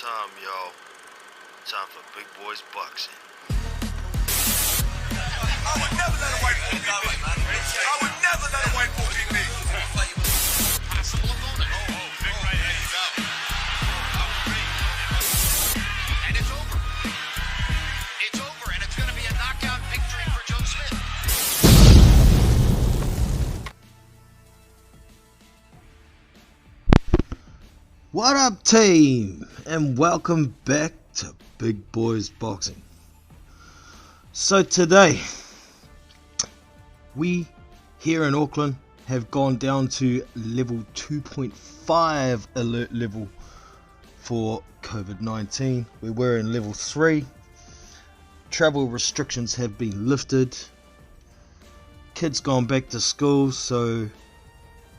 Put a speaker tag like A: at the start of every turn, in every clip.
A: time, y'all. Time for Big Boys Boxing.
B: I would never let a white boy beat me. I would never let a white boy beat me.
C: Possible opponent. Big right hand. He's out. And it's over. It's over, and it's going to be a knockout victory for Joe Smith.
D: What up, team, and welcome back to Big Boys Boxing. So today, we here in Auckland have gone down to level 2.5 alert level for COVID-19. We were in level 3. Travel restrictions have been lifted. Kids gone back to school, so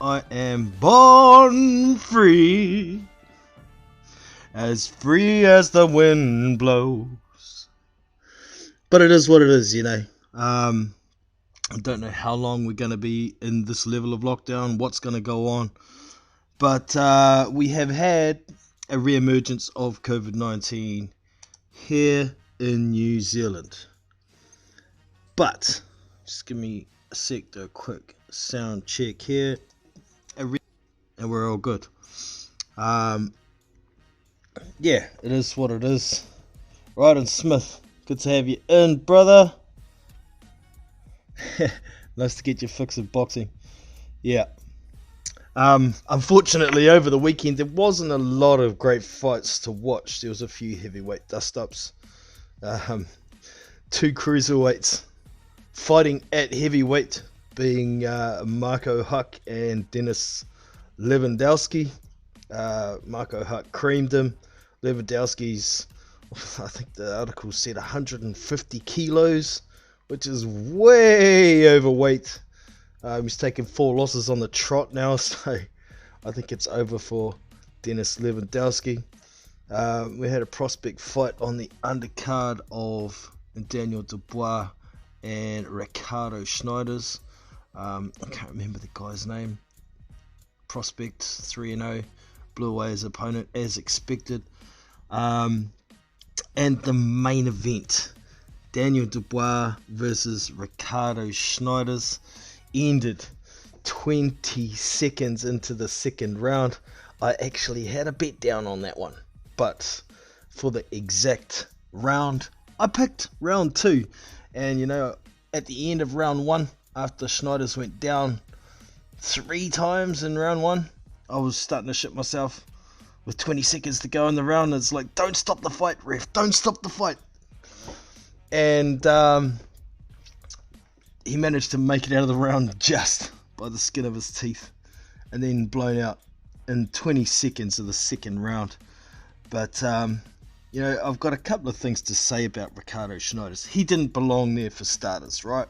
D: I am born free as the wind blows. But it is what it is, you know. I don't know how long we're going to be in this level of lockdown, what's going to go on. But we have had a re-emergence of COVID-19 here in New Zealand. But, just give me a sec to a quick sound check here. And we're all good. Yeah, it is what it is. Ryden Smith, good to have you in, brother. Nice to get your fix of boxing. Yeah. Unfortunately, over the weekend, there wasn't a lot of great fights to watch. There was a few heavyweight dust-ups. 2 cruiserweights fighting at heavyweight, being Marco Huck and Dennis Lewandowski. Marco Huck creamed him. Lewandowski's, I think the article said 150 kilos, which is way overweight. He's taken 4 losses on the trot now, so I think it's over for Dennis Lewandowski. We had a prospect fight on the undercard of Daniel Dubois and Ricardo Schneiders. I can't remember the guy's name. Prospect 3-0, blew away his opponent as expected. And the main event, Daniel Dubois versus Ricardo Schneiders, ended 20 seconds into the second round. I actually had a bet down on that one, but for the exact round, I picked round 2. And you know, at the end of round 1, after Schneiders went down 3 times in round 1, I was starting to shit myself. With 20 seconds to go in the round, it's like, don't stop the fight, ref, don't stop the fight. And he managed to make it out of the round just by the skin of his teeth, and then blown out in 20 seconds of the second round. But you know, I've got a couple of things to say about Ricardo Schneiders. He didn't belong there for starters, right?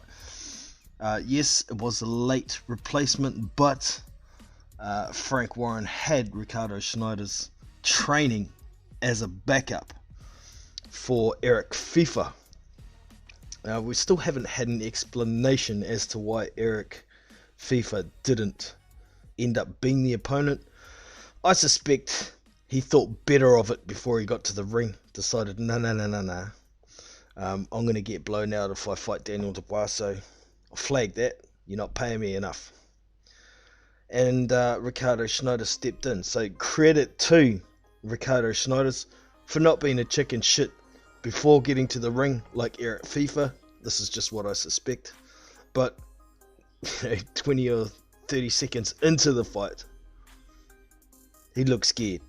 D: Yes, it was a late replacement, but Frank Warren had Ricardo Schneiders training as a backup for Eric FIFA. We still haven't had an explanation as to why Eric FIFA didn't end up being the opponent. I suspect he thought better of it before he got to the ring. Decided, no. I'm going to get blown out if I fight Daniel Dubois, so I'll flag that. You're not paying me enough. And Ricardo Schneiders stepped in. So credit to Ricardo Schneiders for not being a chicken shit before getting to the ring like Eric FIFA. This is just what I suspect. But 20 or 30 seconds into the fight, he looked scared.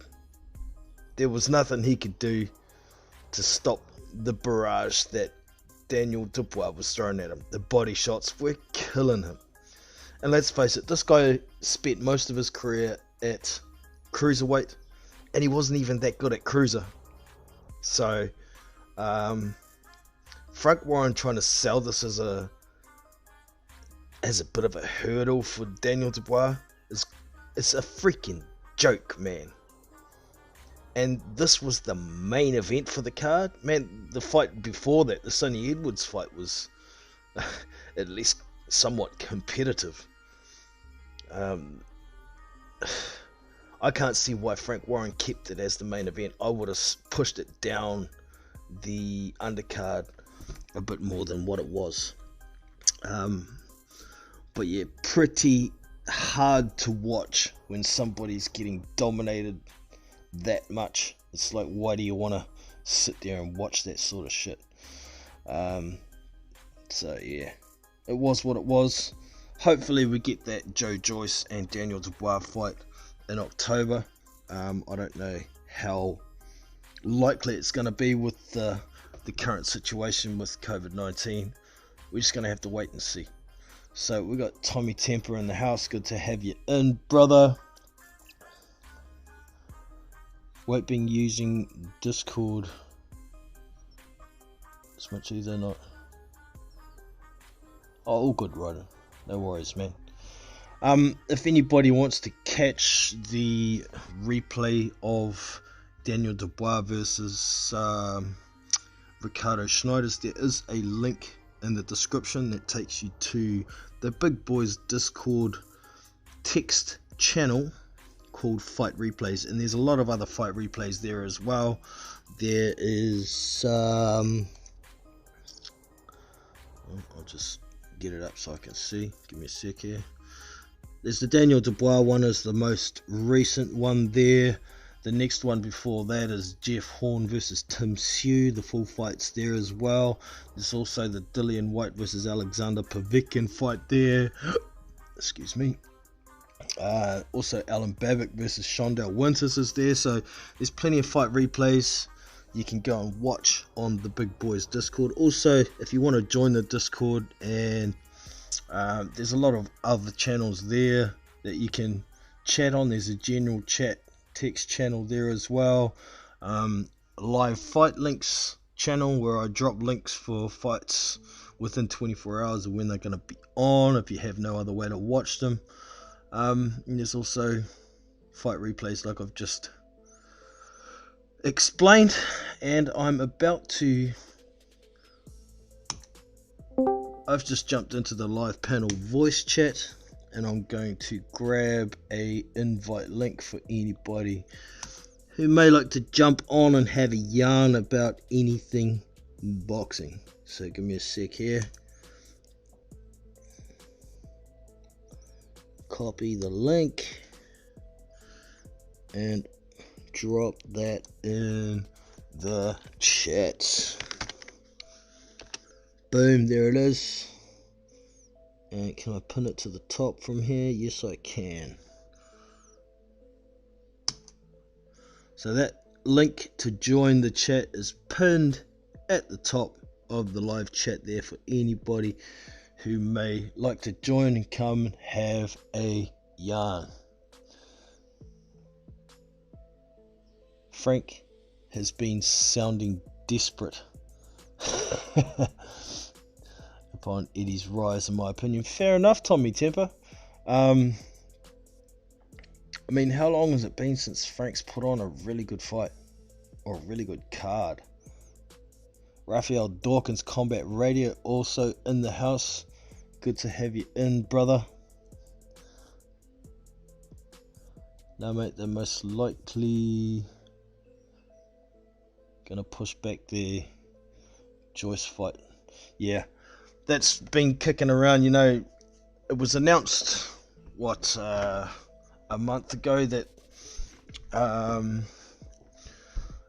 D: There was nothing he could do to stop the barrage that Daniel Dubois was throwing at him. The body shots were killing him. And let's face it, this guy spent most of his career at cruiserweight, and he wasn't even that good at cruiser. So, Frank Warren trying to sell this as a bit of a hurdle for Daniel Dubois it's a freaking joke, man. And this was the main event for the card. Man, the fight before that, the Sonny Edwards fight, was at least somewhat competitive. I can't see why Frank Warren kept it as the main event. I would have pushed it down the undercard a bit more than what it was. But yeah, pretty hard to watch when somebody's getting dominated that much. It's like, why do you want to sit there and watch that sort of shit? So yeah, it was what it was. Hopefully we get that Joe Joyce and Daniel Dubois fight in October. I don't know how likely it's going to be with the current situation with COVID-19. We're just going to have to wait and see. So we got Tommy Temper in the house. Good to have you in, brother. Won't be using Discord as much either, not. Oh, all good, Ryder. No worries, man. If anybody wants to catch the replay of Daniel Dubois versus Ricardo Schneiders, there is a link in the description that takes you to the Big Boys Discord text channel called Fight Replays, and there's a lot of other fight replays there as well. There is I'll just get it up so I can see. Give me a sec here. There's the Daniel Dubois one, is the most recent one there. The next one before that is Jeff Horn versus Tim Sue. The full fight's there as well. There's also the Dillian White versus Alexander Povetkin fight there. Excuse me. Also Alan Babick versus Shondell Winters is there. So there's plenty of fight replays you can go and watch on the Big Boys Discord. Also, if you want to join the Discord, and there's a lot of other channels there that you can chat on. There's a general chat text channel there as well. Live fight links channel where I drop links for fights within 24 hours of when they're going to be on, if you have no other way to watch them. And there's also fight replays like I've just explained, and I've just jumped into the live panel voice chat, and I'm going to grab a invite link for anybody who may like to jump on and have a yarn about anything boxing. So give me a sec here. Copy the link and drop that in the chat. Boom, there it is. And can I pin it to the top from here? Yes, I can. So that link to join the chat is pinned at the top of the live chat there for anybody who may like to join and come and have a yarn. Frank has been sounding desperate upon Eddie's rise, in my opinion. Fair enough, Tommy Temper. I mean, how long has it been since Frank's put on a really good fight or a really good card? Raphael Dawkins Combat Radio also in the house. Good to have you in, brother. Now, mate, they're most likely gonna push back the Joyce fight. Yeah, that's been kicking around. You know, it was announced a month ago that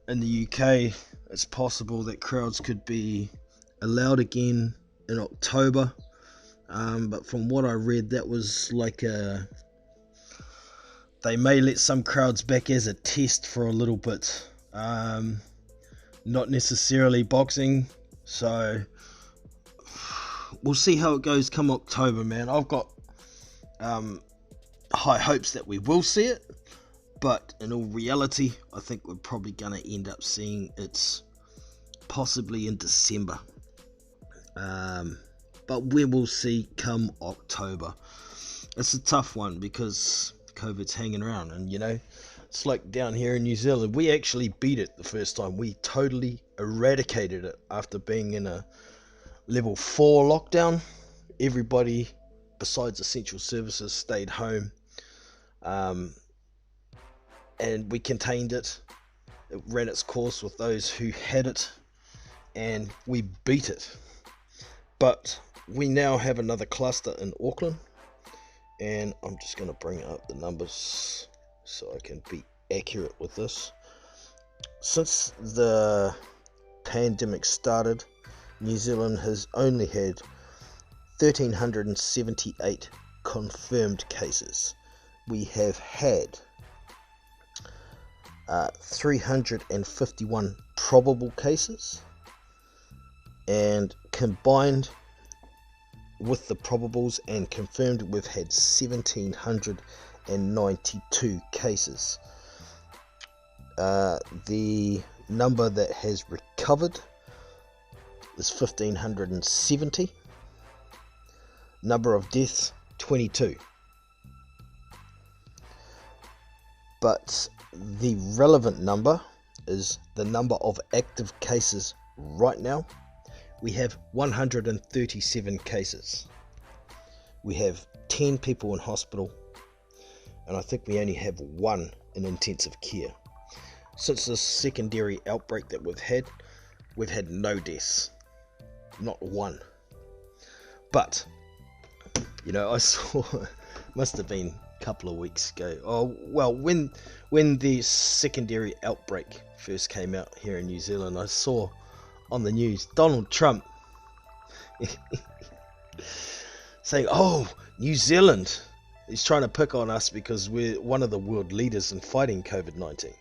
D: in the UK it's possible that crowds could be allowed again in October, but from what I read, that was like they may let some crowds back as a test for a little bit, not necessarily boxing. So we'll see how it goes come October, man. I've got high hopes that we will see it, but in all reality, I think we're probably going to end up seeing it possibly in December. But we will see come October. It's a tough one because COVID's hanging around, and you know, it's like down here in New Zealand, we actually beat it the first time. We totally eradicated it after being in a level 4 lockdown. Everybody besides essential services stayed home. and we contained it. It ran its course with those who had it, and we beat it. But we now have another cluster in Auckland, and I'm just going to bring up the numbers so I can be accurate with this. Since the pandemic started, New Zealand has only had 1,378 confirmed cases. We have had 351 probable cases, and combined with the probables and confirmed, we've had 1,792 cases. The number that has recovered is 1,570. Number of deaths, 22. But the relevant number is the number of active cases right now. We have 137 cases. We have 10 people in hospital, and I think we only have 1 in intensive care. Since this secondary outbreak that we've had no deaths, not 1. But I saw, must have been a couple of weeks ago, when the secondary outbreak first came out here in New Zealand, I saw on the news Donald Trump saying, New Zealand is trying to pick on us because we're one of the world leaders in fighting COVID-19.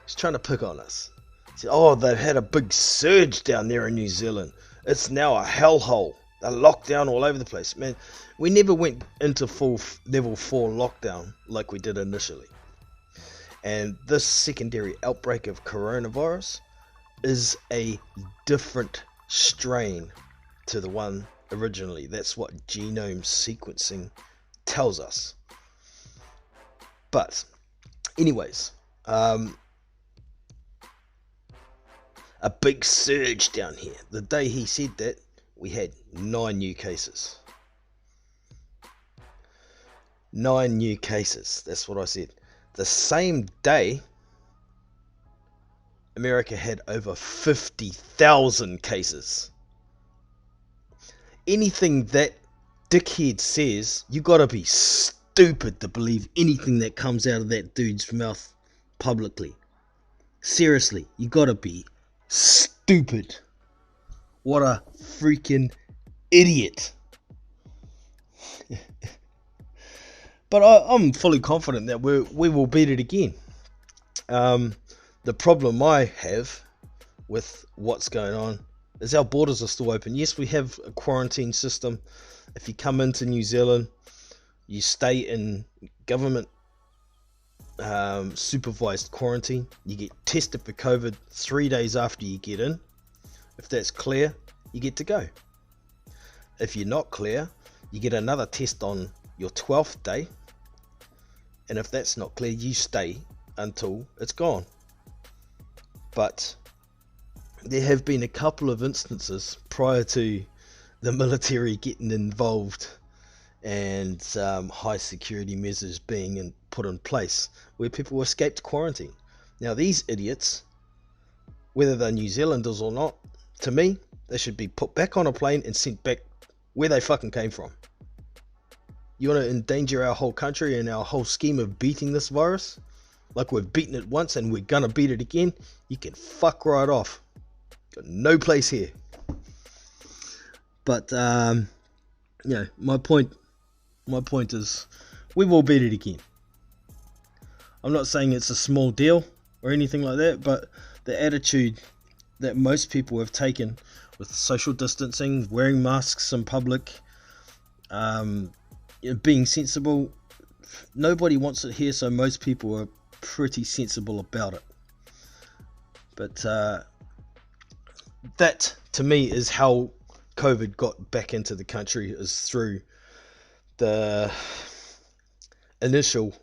D: He's trying to pick on us. He said, they've had a big surge down there in New Zealand. It's now a hellhole. They're locked down all over the place. Man, we never went into full level 4 lockdown like we did initially. And this secondary outbreak of coronavirus is a different strain to the one originally. That's what genome sequencing tells us. But anyways, a big surge down here. The day he said that, we had 9 new cases. 9 new cases. That's what I said. The same day, America had over 50,000 cases. Anything that dickhead says, you gotta be stupid to believe anything that comes out of that dude's mouth publicly. Seriously, you gotta be stupid. What a freaking idiot. But I'm fully confident that we will beat it again. The problem I have with what's going on is our borders are still open. Yes, we have a quarantine system. If you come into New Zealand, you stay in government supervised quarantine. You get tested for COVID 3 days after you get in. If that's clear, you get to go. If you're not clear, you get another test on your 12th day. And if that's not clear, you stay until it's gone. But there have been a couple of instances prior to the military getting involved and high security measures being put in place where people escaped quarantine. Now these idiots, whether they're New Zealanders or not, to me, they should be put back on a plane and sent back where they fucking came from. You want to endanger our whole country and our whole scheme of beating this virus? Like we've beaten it once and we're gonna beat it again? You can fuck right off. Got no place here. But my point is we will beat it again. I'm not saying it's a small deal or anything like that, but the attitude that most people have taken with social distancing, wearing masks in public, being sensible, nobody wants it here, so most people are pretty sensible about it. But that to me is how COVID got back into the country, is through the initial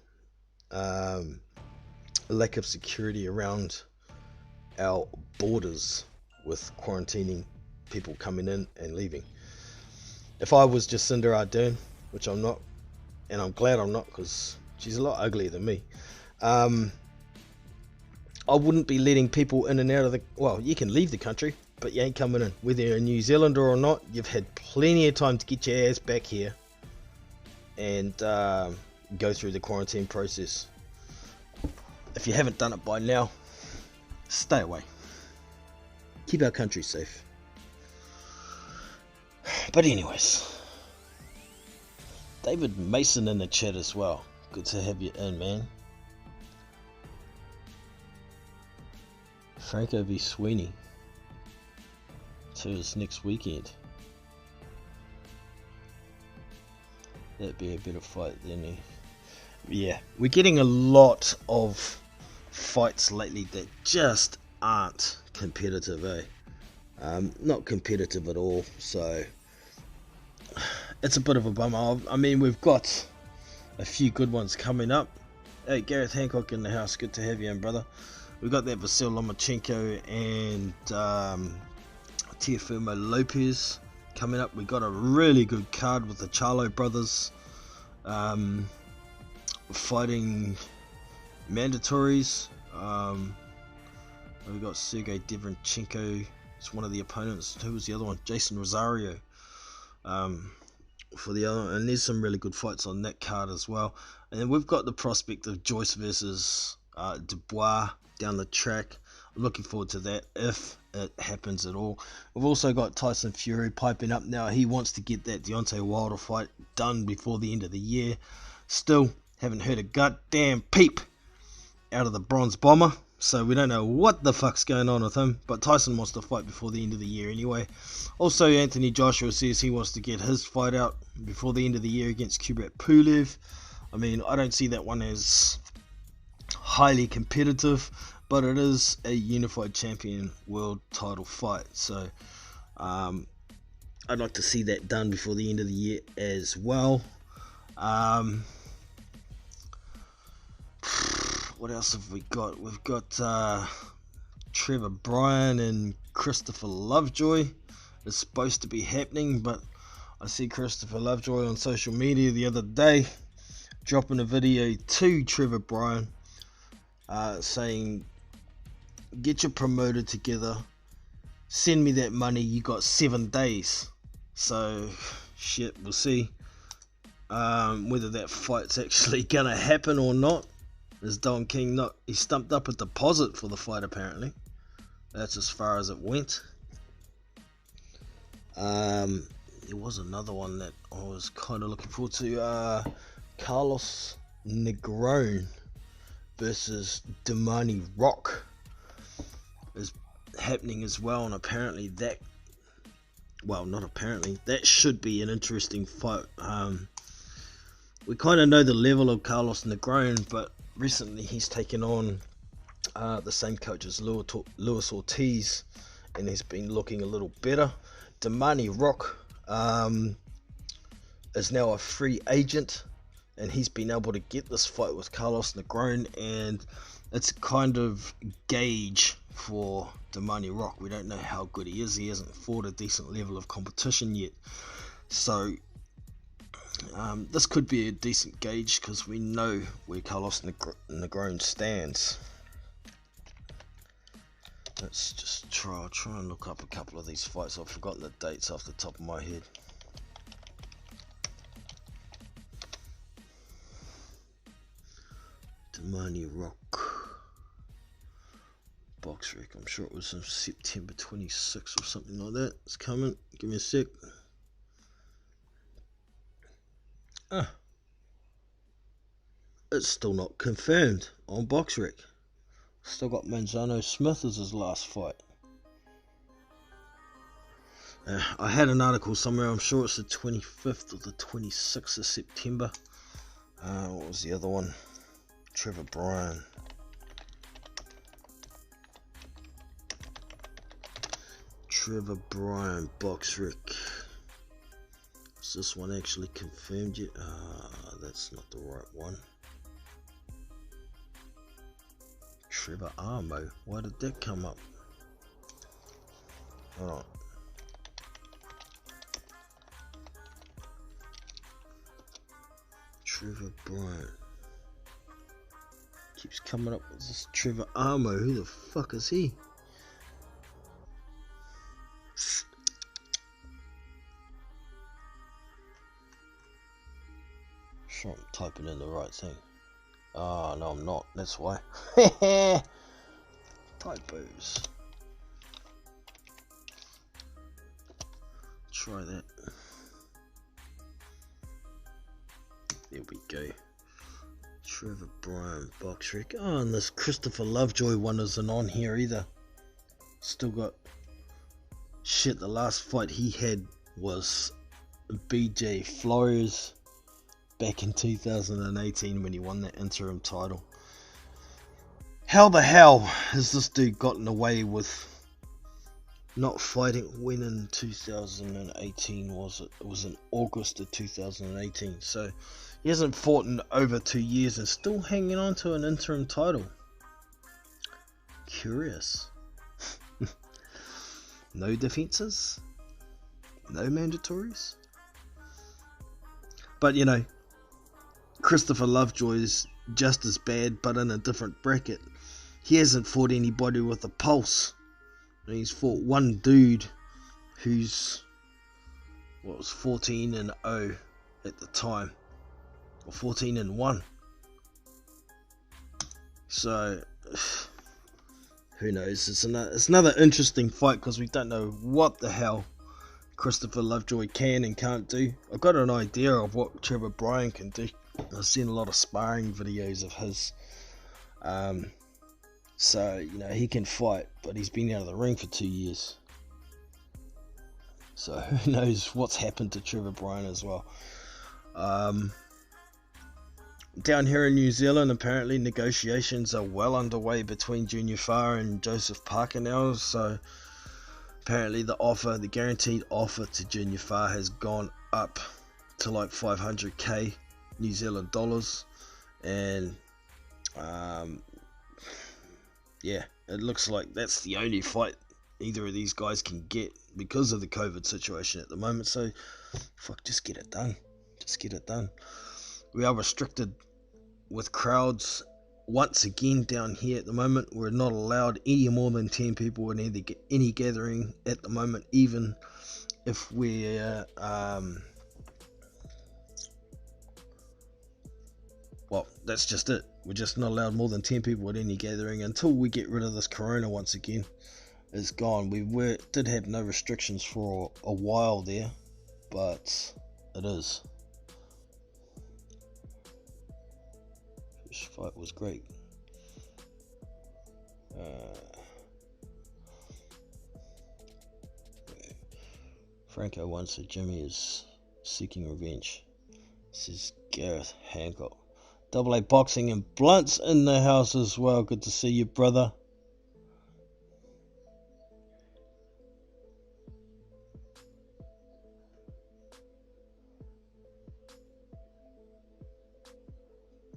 D: lack of security around our borders with quarantining people coming in and leaving. If I was Jacinda Ardern, which I'm not, and I'm glad I'm not, because she's a lot uglier than me, I wouldn't be letting people in and out of the... Well, you can leave the country, but you ain't coming in. Whether you're a New Zealander or not, you've had plenty of time to get your ass back here and go through the quarantine process. If you haven't done it by now, stay away. Keep our country safe. But anyways, David Mason in the chat as well. Good to have you in, man. Franco v Sweeney. So it's next weekend. That'd be a better fight than yeah, we're getting a lot of fights lately that just aren't competitive, not competitive at all, so it's a bit of a bummer. I mean, we've got a few good ones coming up. Hey, Gareth Hancock in the house, good to have you in, brother. We've got that Vasil Lomachenko and Teofimo Lopez coming up. We got a really good card with the Charlo brothers fighting mandatories. We've got Sergey Devenchenko. It's one of the opponents. Who was the other one? Jason Rosario. For the other, and there's some really good fights on that card as well. And then we've got the prospect of Joyce versus Dubois down the track. I'm looking forward to that if it happens at all. We've also got Tyson Fury piping up now. He wants to get that Deontay Wilder fight done before the end of the year. Still haven't heard a goddamn peep out of the Bronze Bomber, so we don't know what the fuck's going on with him, but Tyson wants to fight before the end of the year anyway. Also, Anthony Joshua says he wants to get his fight out before the end of the year against Kubrat Pulev. I mean, I don't see that one as highly competitive, but it is a unified champion world title fight, so I'd like to see that done before the end of the year as well. What else have we got? We've got Trevor Bryan and Christopher Lovejoy. It's supposed to be happening, but I see Christopher Lovejoy on social media the other day dropping a video to Trevor Bryan saying, get your promoter together, send me that money, you got 7 days. So shit, we'll see whether that fight's actually gonna happen or not. As Don King he stumped up a deposit for the fight apparently. That's as far as it went. There was another one that I was kind of looking forward to. Carlos Negron versus Damani Rock is happening as well, and apparently that, well, not apparently, that should be an interesting fight. We kind of know the level of Carlos Negron, but recently he's taken on the same coach as Luis Ortiz, and he's been looking a little better. Damani Rock is now a free agent, and he's been able to get this fight with Carlos Negron, and it's kind of gauge for Damani Rock. We don't know how good he is. He hasn't fought a decent level of competition yet, so this could be a decent gauge because we know where Carlos Negron stands. Let's just try and look up a couple of these fights. I've forgotten the dates off the top of my head. Damani Rock box rec. I'm sure it was in September 26th or something like that. It's coming. Give me a sec. It's still not confirmed on BoxRec. Still got Manzano Smith as his last fight. I had an article somewhere, I'm sure it's the 25th or the 26th of September. What was the other one? Trevor Bryan. Trevor Bryan BoxRec. Is this one actually confirmed yet? That's not the right one. Trevor Armo. Why did that come up? Hold on. Trevor Bryan. Keeps coming up with this Trevor Armo. Who the fuck is he? Sure, I'm typing in the right thing. Ah, no, I'm not. That's why. Typos. Try that. There we go. Trevor Bryan box rec. Oh, and this Christopher Lovejoy one isn't on here either. Still got shit. The last fight he had was BJ Flores back in 2018 when he won that interim title. How the hell has this dude gotten away with not fighting? When in 2018 was it? It was in August of 2018. So he hasn't fought in over 2 years and still hanging on to an interim title. Curious. No defenses? No mandatories? But you know, Christopher Lovejoy is just as bad, but in a different bracket. He hasn't fought anybody with a pulse. And he's fought one dude who's, what, was 14-0 at the time, or 14-1. So who knows? It's another interesting fight because we don't know what the hell Christopher Lovejoy can and can't do. I've got an idea of what Trevor Bryan can do. I've seen a lot of sparring videos of his. So, you know, he can fight, but he's been out of the ring for 2 years. So, who knows what's happened to Trevor Bryan as well. Down here in New Zealand, apparently negotiations are well underway between Junior Farr and Joseph Parker now. So, apparently the guaranteed offer to Junior Farr has gone up to like 500k New Zealand dollars. And, yeah, it looks like that's the only fight either of these guys can get because of the COVID situation at the moment. So, fuck, just get it done. Just get it done. We are restricted with crowds once again down here at the moment. We're not allowed any more than 10 people in any gathering at the moment, even if we're well, that's just it. We're just not allowed more than 10 people at any gathering until we get rid of this corona once again. It's gone. We did have no restrictions for a while there, but it is. This fight was great. Franco once said Jimmy is seeking revenge. This is Gareth Hancock. Double A Boxing and Blunt's in the house as well. Good to see you, brother.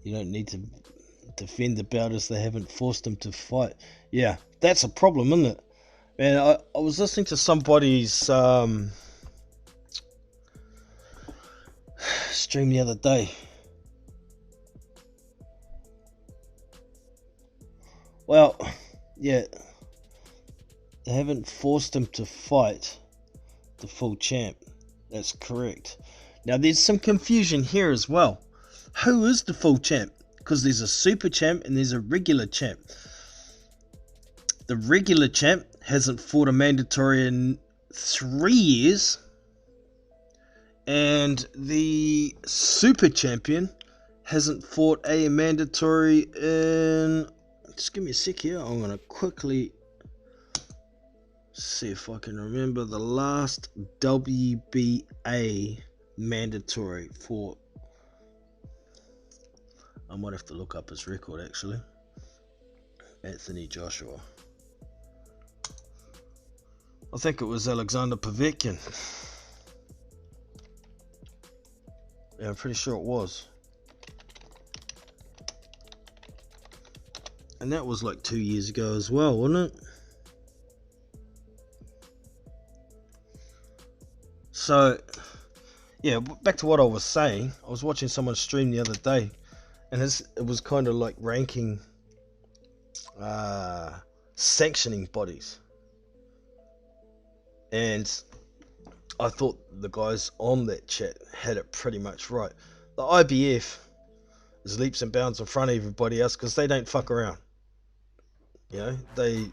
D: You don't need to defend the bouters. They haven't forced them to fight. Yeah, that's a problem, isn't it? Man, I was listening to somebody's stream the other day. Well, yeah, they haven't forced him to fight the full champ. That's correct. Now, there's some confusion here as well. Who is the full champ? Because there's a super champ and there's a regular champ. The regular champ hasn't fought a mandatory in 3 years. And the super champion hasn't fought a mandatory in... Just give me a sec here. I'm going to quickly see if I can remember the last WBA mandatory for... I might have to look up his record actually. Anthony Joshua. I think it was Alexander Povetkin. Yeah, I'm pretty sure it was. And that was like 2 years ago as well, wasn't it? So, yeah, back to what I was saying. I was watching someone stream the other day, and it was kind of like ranking sanctioning bodies. And I thought the guys on that chat had it pretty much right. The IBF is leaps and bounds in front of everybody else because they don't fuck around. You know, they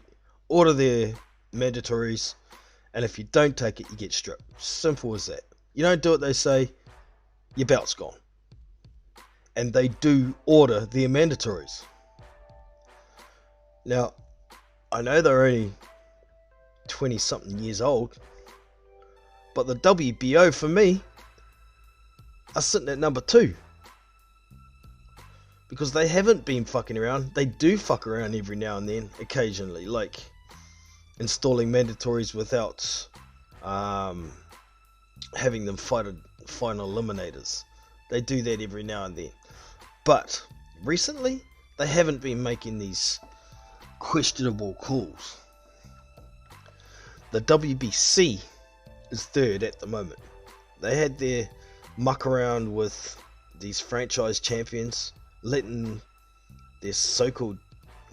D: order their mandatories, and if you don't take it, you get stripped. Simple as that. You don't do what they say, your belt's gone. And they do order their mandatories. Now, I know they're only 20 something years old, but the WBO for me are sitting at number 2. Because they haven't been fucking around. They do fuck around every now and then, occasionally, like installing mandatories without having them fight final eliminators. They do that every now and then. But recently, they haven't been making these questionable calls. The WBC is 3rd at the moment. They had their muck around with these franchise champions, letting their so-called,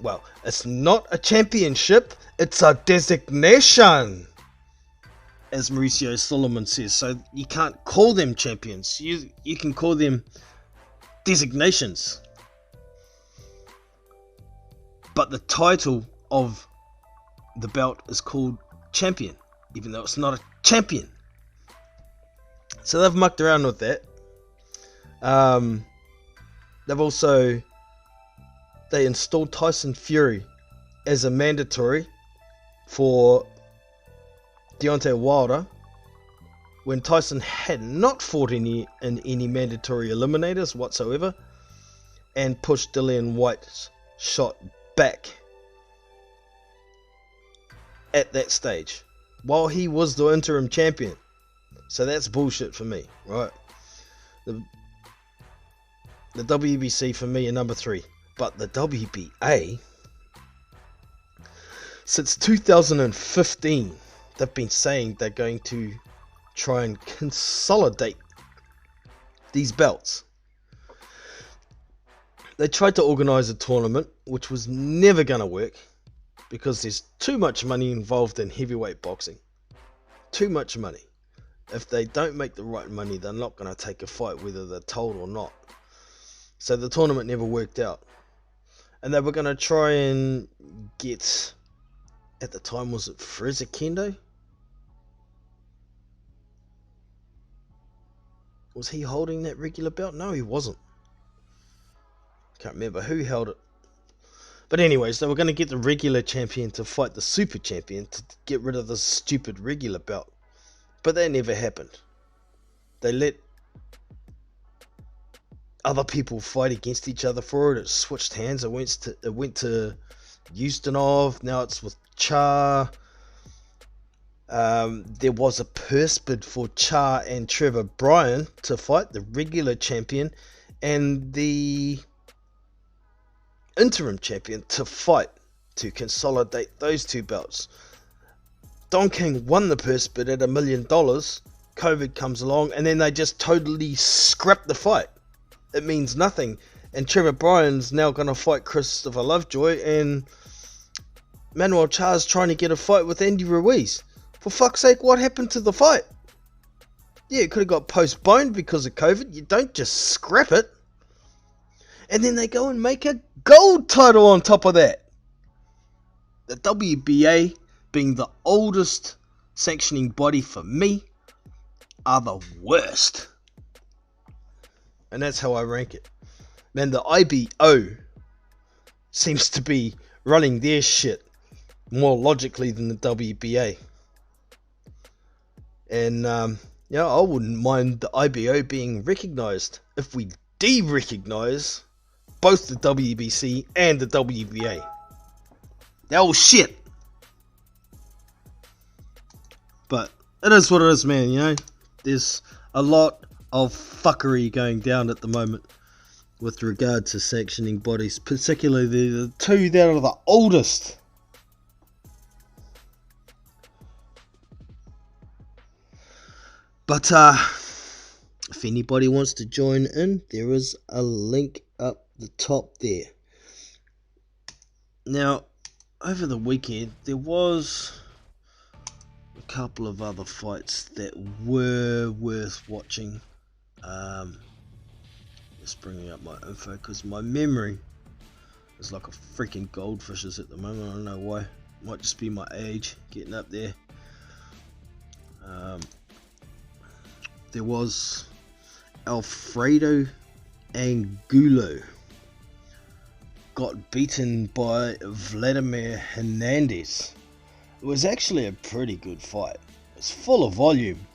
D: well, it's not a championship, it's a designation, as Mauricio Solomon says. So you can't call them champions, you can call them designations. But the title of the belt is called champion, even though it's not a champion. So they've mucked around with that. They installed Tyson Fury as a mandatory for Deontay Wilder when Tyson had not fought in any mandatory eliminators whatsoever, and pushed Dillian White's shot back at that stage while he was the interim champion. So that's bullshit for me, right? The WBC for me are number 3, but the WBA, since 2015, they've been saying they're going to try and consolidate these belts. They tried to organize a tournament, which was never going to work because there's too much money involved in heavyweight boxing. Too much money. If they don't make the right money, they're not going to take a fight whether they're told or not. So the tournament never worked out. And they were going to try and get, at the time, was it Fraser Kendo? Was he holding that regular belt? No, he wasn't. Can't remember who held it. But anyways, they were going to get the regular champion to fight the super champion to get rid of the stupid regular belt. But that never happened. They let other people fight against each other for it. It switched hands. It went to Ustinov. Now it's with Char. There was a purse bid for Char and Trevor Bryan to fight, the regular champion and the interim champion to fight, to consolidate those two belts. Don King won the purse bid at $1 million. COVID comes along and then they just totally scrap the fight. It means nothing. And Trevor Bryan's now going to fight Christopher Lovejoy, and Manuel Char's trying to get a fight with Andy Ruiz. For fuck's sake, what happened to the fight? Yeah, it could have got postponed because of COVID. You don't just scrap it. And then they go and make a gold title on top of that. The WBA, being the oldest sanctioning body for me, are the worst. And that's how I rank it. Man, the IBO seems to be running their shit more logically than the WBA. And, I wouldn't mind the IBO being recognised if we de-recognise both the WBC and the WBA. They're all shit. But it is what it is, man, There's a lot of fuckery going down at the moment with regard to sanctioning bodies, particularly the two that are the oldest. But if anybody wants to join in, there is a link up the top there. Now, over the weekend, there was a couple of other fights that were worth watching. Just bringing up my info because my memory is like a freaking goldfish's at the moment. I don't know why. Might just be my age getting up there. There was Alfredo Angulo got beaten by Vladimir Hernandez. It was actually a pretty good fight. It's full of volume.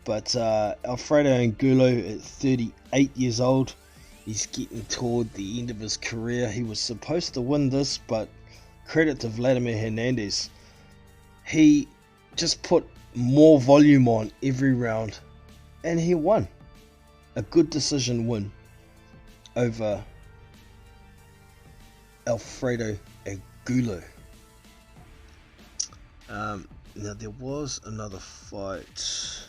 D: But Alfredo Angulo at 38 years old, he's getting toward the end of his career. He was supposed to win this, but credit to Vladimir Hernandez. He just put more volume on every round, and he won. A good decision win over Alfredo Angulo. Now there was another fight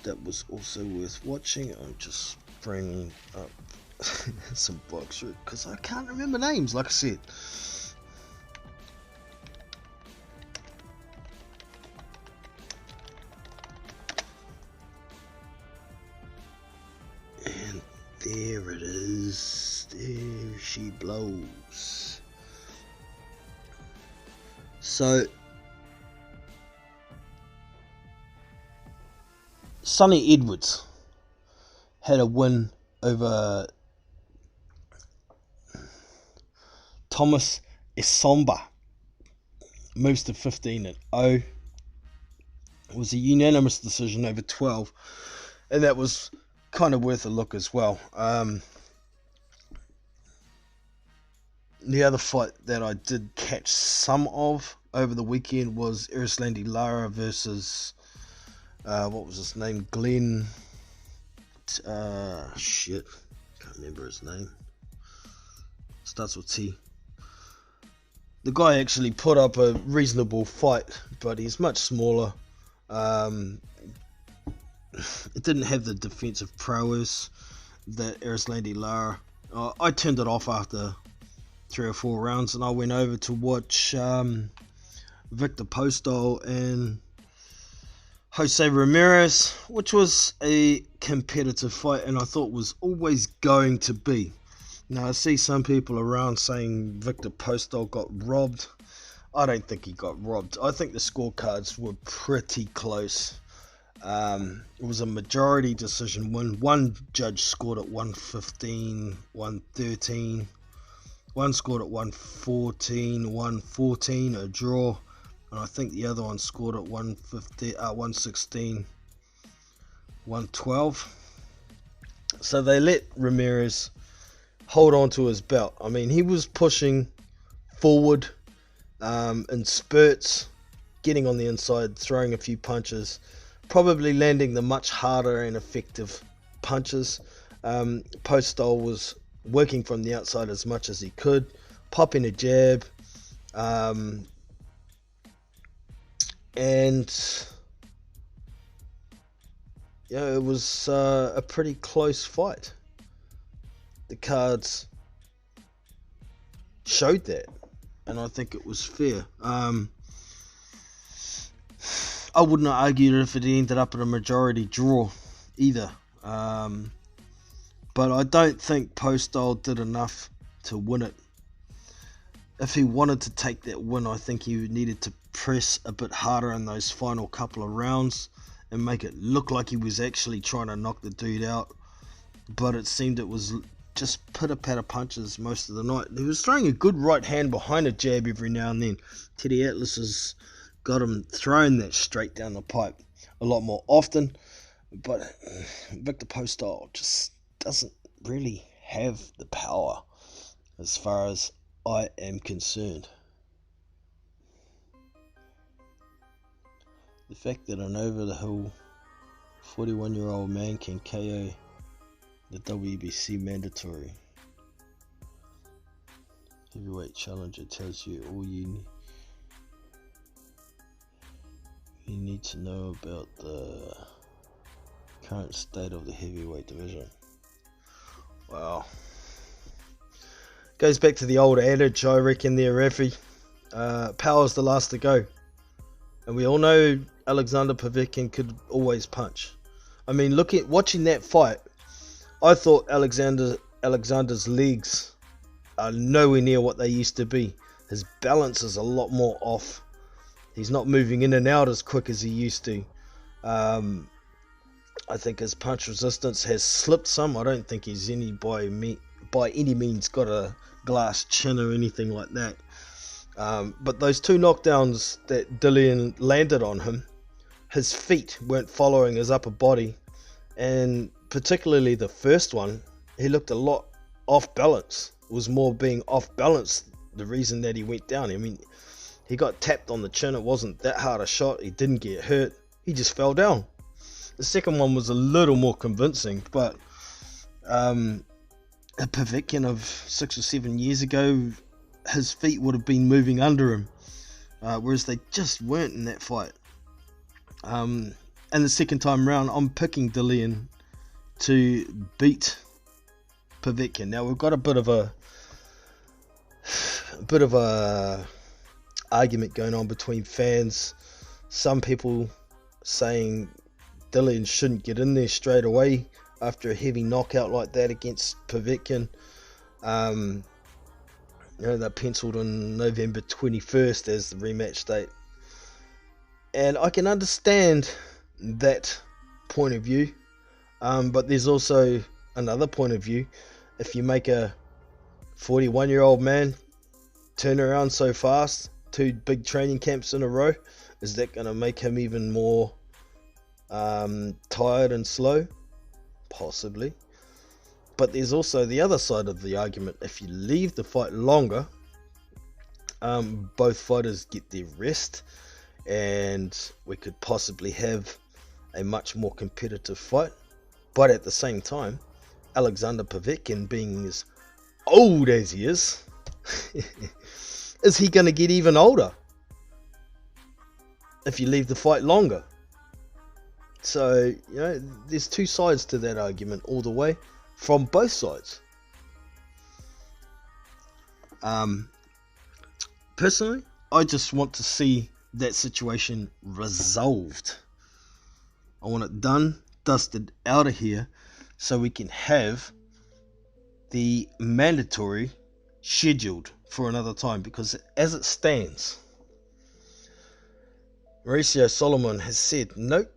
D: that was also worth watching. I'm just bringing up some box because I can't remember names, like I said. And there it is. There she blows. So Sonny Edwards had a win over Thomas Essomba. Moves to 15-0. It was a unanimous decision over 12, and that was kind of worth a look as well. The other fight that I did catch some of over the weekend was Erislandy Lara versus what was his name? Glenn. Shit, can't remember his name. Starts with T. The guy actually put up a reasonable fight, but he's much smaller. It didn't have the defensive prowess that Erislandy Lara. I turned it off after 3 or 4 rounds, and I went over to watch Victor Postol and Jose Ramirez, which was a competitive fight, and I thought was always going to be. Now, I see some people around saying Victor Postol got robbed. I don't think he got robbed. I think the scorecards were pretty close. It was a majority decision win. One judge scored at 115, 113. One scored at 114, 114, a draw. And I think the other one scored at 116, 112. So they let Ramirez hold on to his belt. I mean, he was pushing forward in spurts, getting on the inside, throwing a few punches, probably landing the much harder and effective punches. Postol was working from the outside as much as he could, popping a jab. And yeah, it was a pretty close fight. The cards showed that, and I think it was fair. I wouldn't have argued it if it ended up in a majority draw either. But I don't think Postol did enough to win it. If he wanted to take that win, I think he needed to press a bit harder in those final couple of rounds and make it look like he was actually trying to knock the dude out. But it seemed it was just pitter-patter punches most of the night. He was throwing a good right hand behind a jab every now and then. Teddy Atlas has got him throwing that straight down the pipe a lot more often. But Victor Postol just doesn't really have the power as far as I am concerned. The fact that an over-the-hill 41-year-old man can KO the WBC mandatory heavyweight challenger tells you all you need to know about the current state of the heavyweight division. Wow. Goes back to the old adage, I reckon, there, Rafi. Power's the last to go. And we all know Alexander Povetkin could always punch. I mean, watching that fight, I thought Alexander's legs are nowhere near what they used to be. His balance is a lot more off. He's not moving in and out as quick as he used to. I think his punch resistance has slipped some. I don't think he's by any means got a glass chin or anything like that. But those two knockdowns that Dillian landed on him, his feet weren't following his upper body, and particularly the first one, he looked a lot off balance. It was more being off balance the reason that he went down. I mean, he got tapped on the chin. It wasn't that hard a shot. He didn't get hurt. He just fell down. The second one was a little more convincing, but a Povetkin of 6 or 7 years ago, his feet would have been moving under him, whereas they just weren't in that fight. And the second time round, I'm picking Dillian to beat Povetkin. Now we've got a bit of a argument going on between fans. Some people saying Dillian shouldn't get in there straight away after a heavy knockout like that against Povetkin. They're penciled on November 21st as the rematch date. And I can understand that point of view. But there's also another point of view. If you make a 41-year-old man turn around so fast, 2 big training camps in a row, is that going to make him even more tired and slow? Possibly. But there's also the other side of the argument. If you leave the fight longer, both fighters get their rest, and we could possibly have a much more competitive fight. But at the same time, Alexander Povetkin, being as old as he is he going to get even older if you leave the fight longer? So, there's two sides to that argument all the way, from both sides. Personally, I just want to see that situation resolved. I want it done, dusted out of here, so we can have the mandatory scheduled for another time, because as it stands, Mauricio Solomon has said, nope,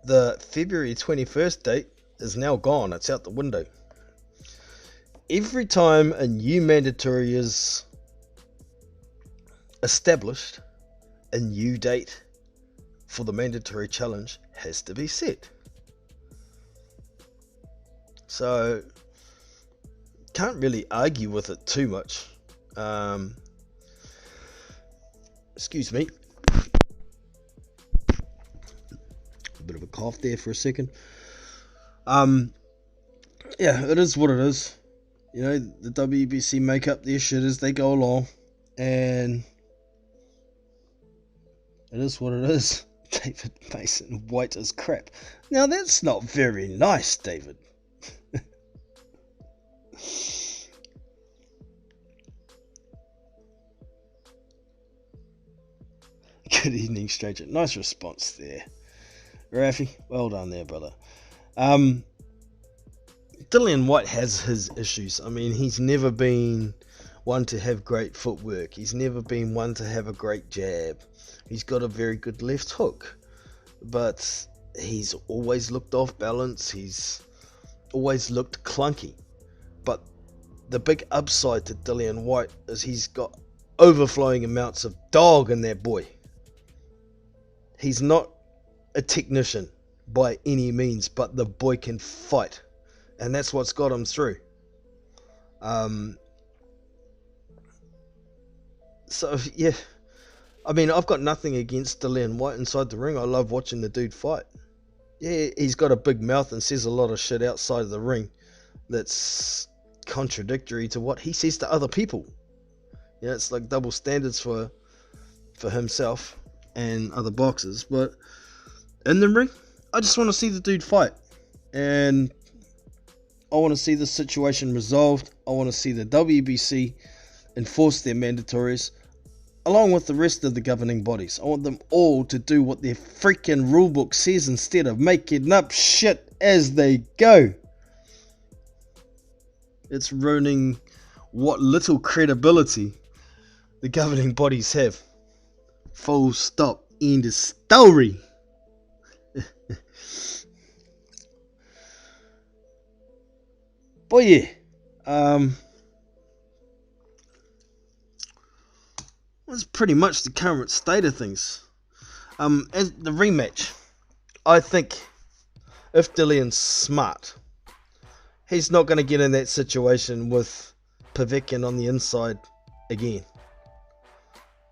D: the February 21st date is now gone. It's out the window. Every time a new mandatory is established, a new date for the mandatory challenge has to be set. So can't really argue with it too much. Excuse me, a bit of a cough there for a second. Yeah, it is what it is. The WBC make up their shit as they go along, and it is what it is. David Mason, white as crap. Now that's not very nice, David. Good evening, stranger. Nice response there, Rafi. Well done there, brother. Dillian White has his issues. I mean, he's never been one to have great footwork. He's never been one to have a great jab. He's got a very good left hook, but he's always looked off balance. He's always looked clunky. But the big upside to Dillian White is he's got overflowing amounts of dog in that boy. He's not a technician by any means, but the boy can fight, and that's what's got him through. So yeah, I mean, I've got nothing against Dillian White inside the ring. I love watching the dude fight. Yeah, he's got a big mouth and says a lot of shit outside of the ring that's contradictory to what he says to other people. It's like double standards for himself and other boxers. But in the ring, I just want to see the dude fight, and I want to see this situation resolved. I want to see the WBC enforce their mandatories along with the rest of the governing bodies. I want them all to do what their freaking rulebook says instead of making up shit as they go. It's ruining what little credibility the governing bodies have. Full stop. End of story. But yeah, that's pretty much the current state of things. As the rematch, I think if Dillian's smart, he's not going to get in that situation with Povetkin on the inside again.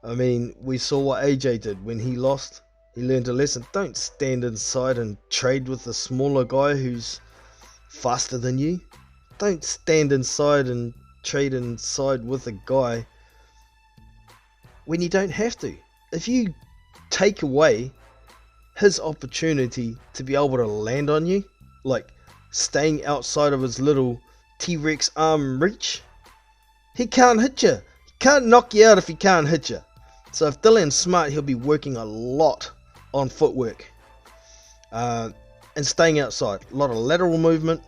D: I mean, we saw what AJ did when he lost. He learned a lesson. Don't stand inside and trade with a smaller guy who's faster than you. Don't stand inside and trade inside with a guy when you don't have to. If you take away his opportunity to be able to land on you, like staying outside of his little T-Rex arm reach, he can't hit you. He can't knock you out if he can't hit you. So if Dillian's smart, he'll be working a lot on footwork and staying outside. A lot of lateral movement.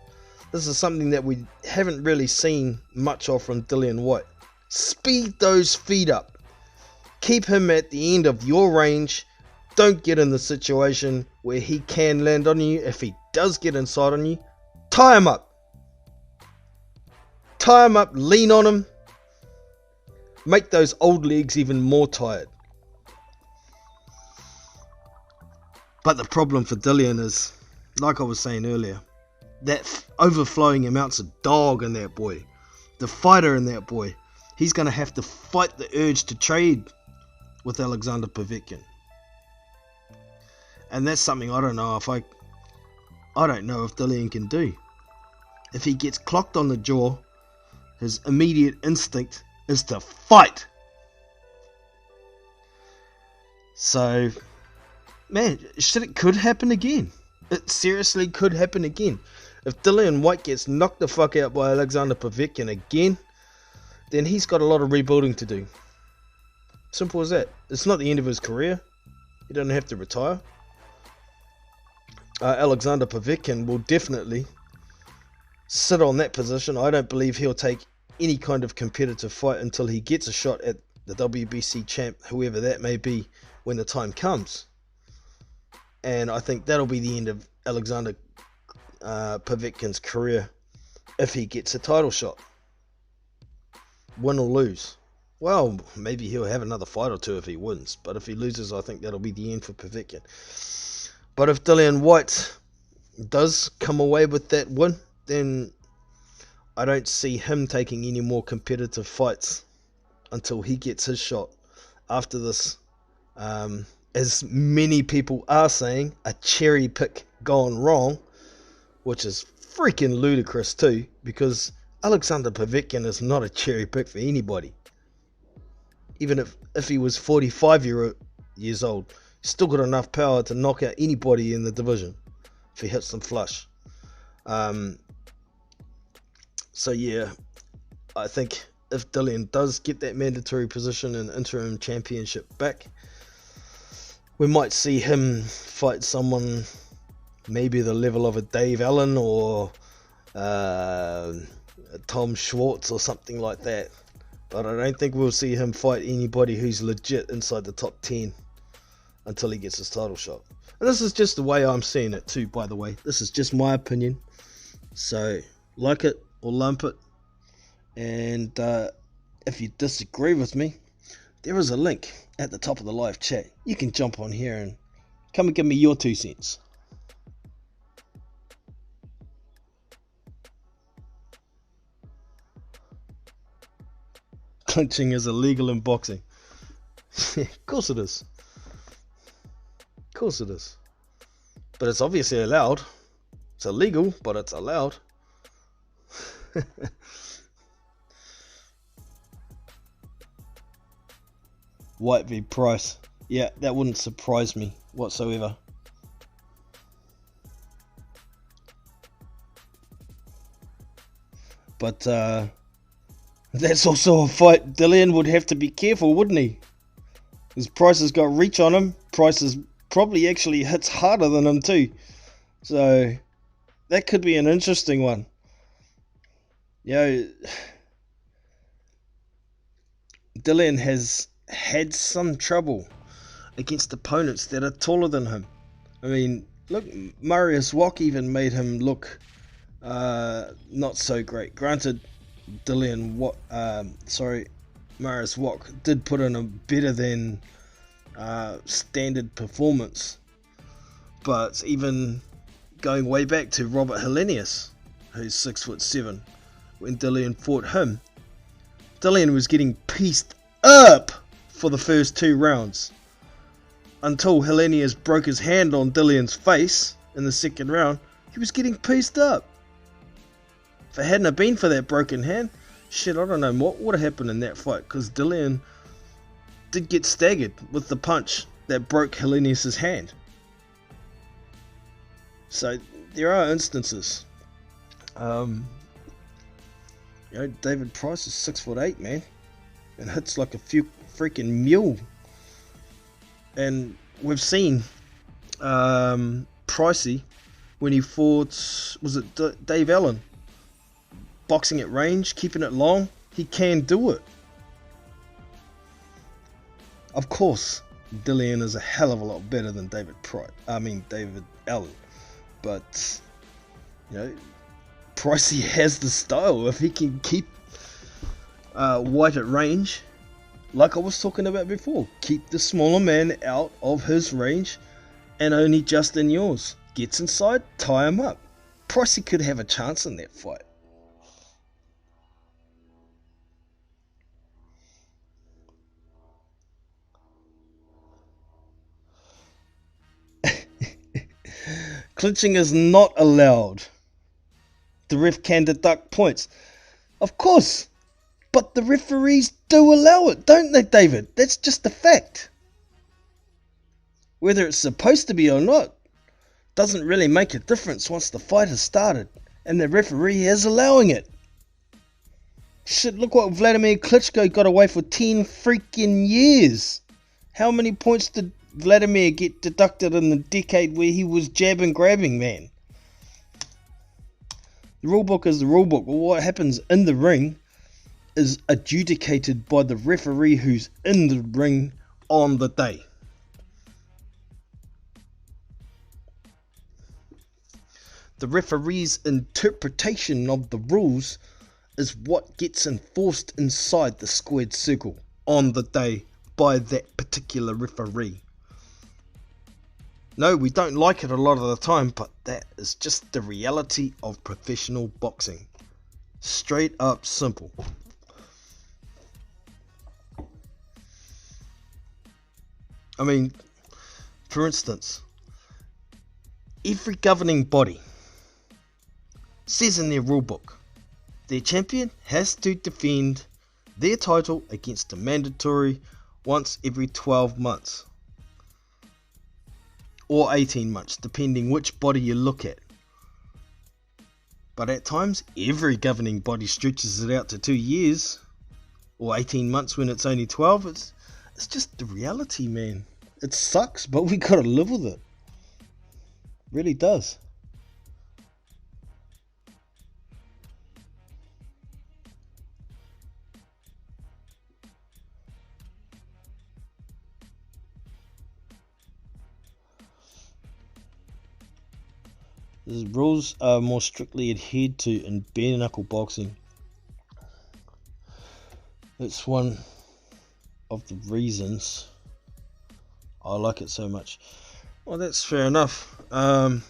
D: This is something that we haven't really seen much of from Dillian Whyte. Speed those feet up. Keep him at the end of your range. Don't get in the situation where he can land on you. If he does get inside on you, tie him up. Tie him up, lean on him. Make those old legs even more tired. But the problem for Dillian is, like I was saying earlier, that overflowing amounts of dog in that boy. The fighter in that boy. He's going to have to fight the urge to trade with Alexander Povetkin. And that's something I don't know if Dillian can do. If he gets clocked on the jaw, his immediate instinct is to fight. So, man, it could happen again. It seriously could happen again. If Dillian Whyte gets knocked the fuck out by Alexander Povetkin again, then he's got a lot of rebuilding to do. Simple as that. It's not the end of his career. He doesn't have to retire. Alexander Povetkin will definitely sit on that position. I don't believe he'll take any kind of competitive fight until he gets a shot at the WBC champ, whoever that may be, when the time comes. And I think that'll be the end of Alexander Povetkin's career if he gets a title shot. Win or lose. Well, maybe he'll have another fight or two if he wins. But if he loses, I think that'll be the end for Povetkin. But if Dillian Whyte does come away with that win, then I don't see him taking any more competitive fights until he gets his shot after this. As many people are saying, a cherry pick gone wrong, which is freaking ludicrous too, because Alexander Povetkin is not a cherry pick for anybody. Even if he was 45 years old, he's still got enough power to knock out anybody in the division if he hits them flush. So yeah, I think if Dillian does get that mandatory position and interim championship back, we might see him fight someone maybe the level of a Dave Allen or Tom Schwartz or something like that. But I don't think we'll see him fight anybody who's legit inside the top 10 until he gets his title shot. And this is just the way I'm seeing it too, by the way. This is just my opinion. So, like it or lump it. And if you disagree with me, there is a link at the top of the live chat. You can jump on here and come and give me your 2 cents. Clinching is illegal in boxing. Of course it is. Of course it is. But it's obviously allowed. It's illegal, but it's allowed. White v Price. Yeah, that wouldn't surprise me whatsoever. But that's also a fight Dillian would have to be careful, wouldn't he? Because Price has got reach on him. Price is probably actually hits harder than him too. So that could be an interesting one. You know, Dillian has had some trouble against opponents that are taller than him. I mean, look, Marius Wok even made him look not so great. Granted, Marius Wok did put in a better than standard performance. But even going way back to Robert Helenius, who's 6'7", when Dillian fought him, Dillian was getting pieced up for the first 2 rounds. Until Helenius broke his hand on Dillian's face in the second round, he was getting pieced up. If it hadn't have been for that broken hand, shit, I don't know what would have happened in that fight, because Dillian did get staggered with the punch that broke Helenius' hand. So there are instances. David Price is 6'8", man, and hits like a freaking mule. And we've seen Pricey when he fought, was it Dave Allen? Boxing at range, keeping it long, he can do it. Of course, Dillian is a hell of a lot better than David Allen. But, Pricey has the style. If he can keep White at range, like I was talking about before, keep the smaller man out of his range and only just in yours. Gets inside, tie him up. Pricey could have a chance in that fight. Clinching is not allowed. The ref can deduct points. Of course, but the referees do allow it, don't they, David? That's just a fact. Whether it's supposed to be or not doesn't really make a difference once the fight has started and the referee is allowing it. Shit, look what Vladimir Klitschko got away for 10 freaking years. How many points did Vladimir get deducted in the decade where he was jabbing, grabbing, man? The rulebook is the rulebook. Well, what happens in the ring is adjudicated by the referee who's in the ring on the day. The referee's interpretation of the rules is what gets enforced inside the squared circle on the day by that particular referee. No, we don't like it a lot of the time, but that is just the reality of professional boxing. Straight up simple. I mean, for instance, every governing body says in their rulebook, their champion has to defend their title against a mandatory once every 12 months. Or 18 months, depending which body you look at. But at times, every governing body stretches it out to 2 years, or 18 months when it's only 12. It's just the reality, man. It sucks, but we gotta live with it. It really does. The rules are more strictly adhered to in bare knuckle boxing. That's one of the reasons I like it so much. Well, that's fair enough. And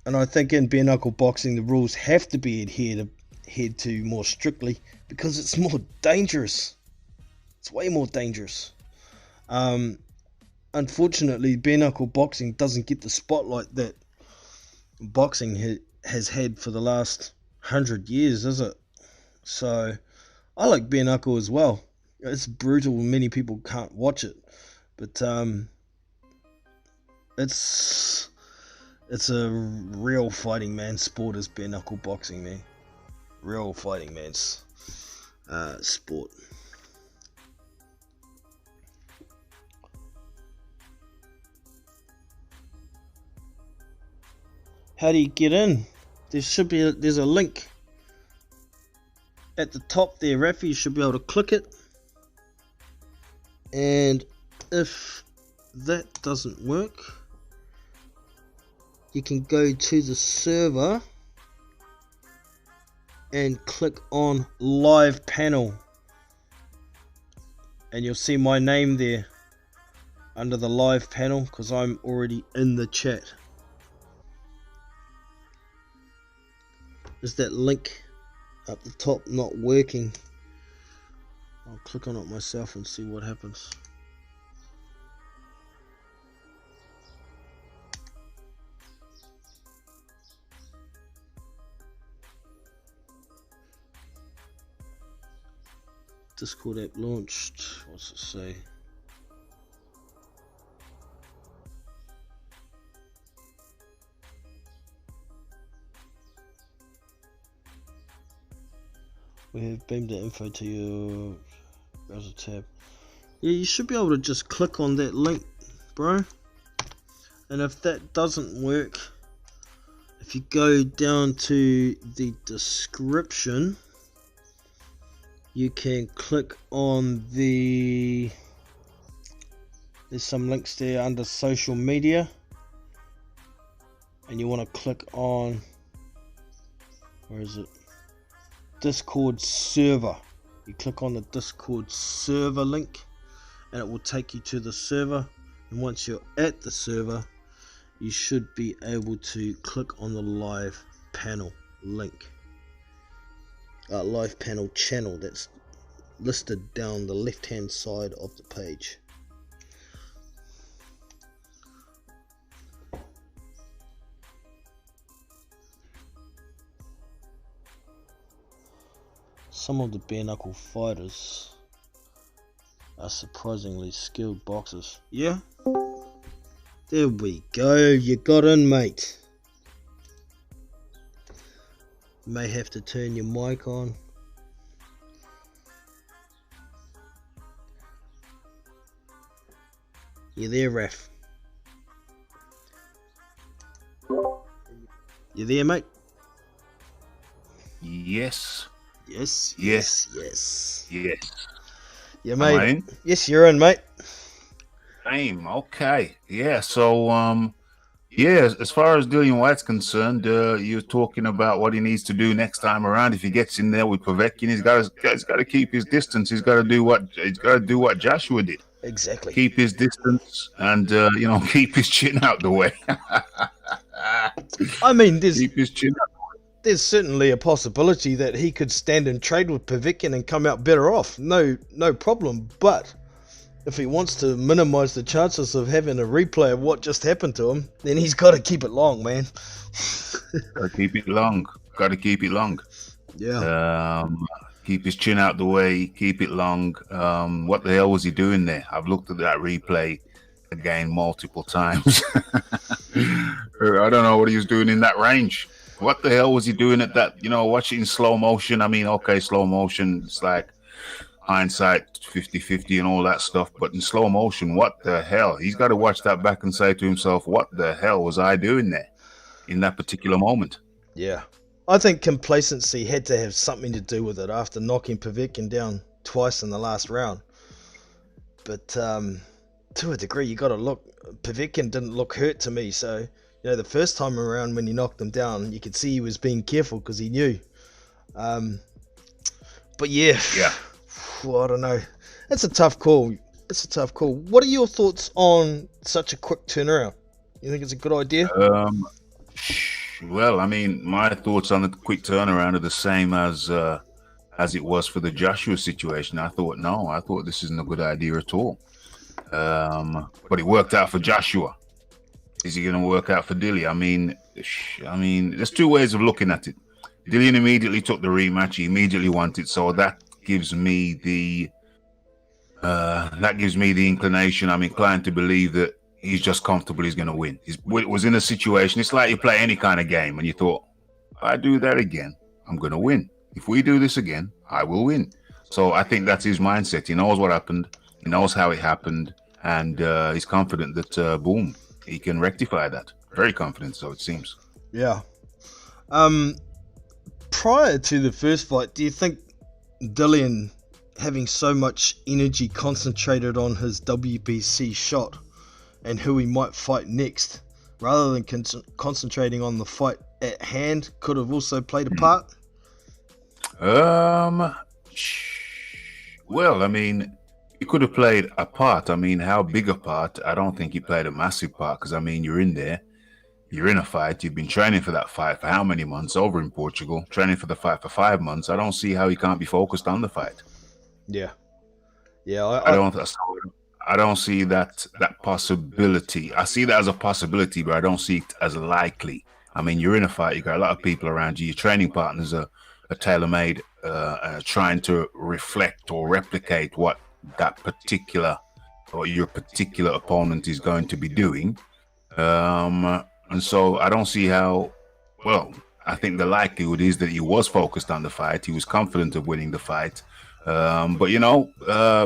D: I think in bare knuckle boxing the rules have to be adhered to more strictly because it's more dangerous. It's way more dangerous. Unfortunately, bare knuckle boxing doesn't get the spotlight that boxing has had for the last 100 years, is it? So I like bare knuckle as well. It's brutal, many people can't watch it, but it's a real fighting man sport is bare knuckle boxing, man. real fighting man's sport. How do you get in? There's a link at the top there, Rafi. You should be able to click it, and if that doesn't work, you can go to the server and click on live panel, and you'll see my name there under the live panel because I'm already in the chat. Is that link up the top not working? I'll click on it myself and see what happens. Discord app launched. What's it say? We have beamed the info to your browser tab. Yeah, you should be able to just click on that link, bro. And if that doesn't work, if you go down to the description, you can click on there's some links there under social media, and you want to click on, where is it? Discord server. You click on the Discord server link and it will take you to the server, and once you're at the server you should be able to click on the live panel link, live panel channel that's listed down the left hand side of the page. Some of the bare knuckle fighters are surprisingly skilled boxers. Yeah, there we go, you got in, mate. You may have to turn your mic on. You there, Raf? You there, mate?
E: Yes.
D: Yes. Yeah, mate.
E: Am I in?
D: Yes, you're in, mate.
E: Same. Okay. Yeah. So, as far as Dillian White's concerned, you're talking about what he needs to do next time around. If he gets in there with Povetkin, he's got to keep his distance. He's got to do what Joshua did.
D: Exactly.
E: Keep his distance and keep his chin out the way.
D: I mean,
E: keep his chin out.
D: There's certainly a possibility that he could stand and trade with Povetkin and come out better off. No problem. But if he wants to minimize the chances of having a replay of what just happened to him, then he's got to keep it long, man.
E: Got to keep it long.
D: Yeah.
E: Keep his chin out the way. Keep it long. What the hell was he doing there? I've looked at that replay again multiple times. I don't know what he was doing in that range. What the hell was he doing at that? Watch it in slow motion. I mean, okay, slow motion, it's like hindsight 50-50 and all that stuff. But in slow motion, what the hell? He's got to watch that back and say to himself, what the hell was I doing there in that particular moment? Yeah.
D: I think complacency had to have something to do with it after knocking Povetkin down twice in the last round. But to a degree, you got to look. Povetkin didn't look hurt to me, so... the first time around when he knocked him down, you could see he was being careful because he knew. But yeah. Well, I don't know. It's a tough call. What are your thoughts on such a quick turnaround? You think it's a good idea?
E: Well, I mean, my thoughts on the quick turnaround are the same as it was for the Joshua situation. I thought this isn't a good idea at all. But it worked out for Joshua. Is he going to work out for Dilly? I mean, there's two ways of looking at it. Dillian immediately took the rematch. He immediately wanted, so that gives me the inclination. I'm inclined to believe that he's just comfortable. He's going to win. He was in a situation. It's like you play any kind of game, and you thought, if I do that again, I'm going to win. If we do this again, I will win. So I think that's his mindset. He knows what happened. He knows how it happened. And he's confident that, boom, he can rectify that. Very confident, so it seems.
D: Yeah. Prior to the first fight, do you think Dillian having so much energy concentrated on his WBC shot and who he might fight next, rather than concentrating on the fight at hand, could have also played a part?
E: Well, I mean, he could have played a part. I mean, how big a part? I don't think he played a massive part because, I mean, you're in there. You're in a fight. You've been training for that fight for how many months? Over in Portugal, training for the fight for 5 months. I don't see how he can't be focused on the fight. Yeah. I don't see that possibility. I see that as a possibility, but I don't see it as likely. I mean, you're in a fight. You got a lot of people around you. Your training partners are tailor-made, trying to reflect or replicate what that particular or your particular opponent is going to be doing. And so I don't see how. Well, I think the likelihood is that he was focused on the fight. He was confident of winning the fight. But you know,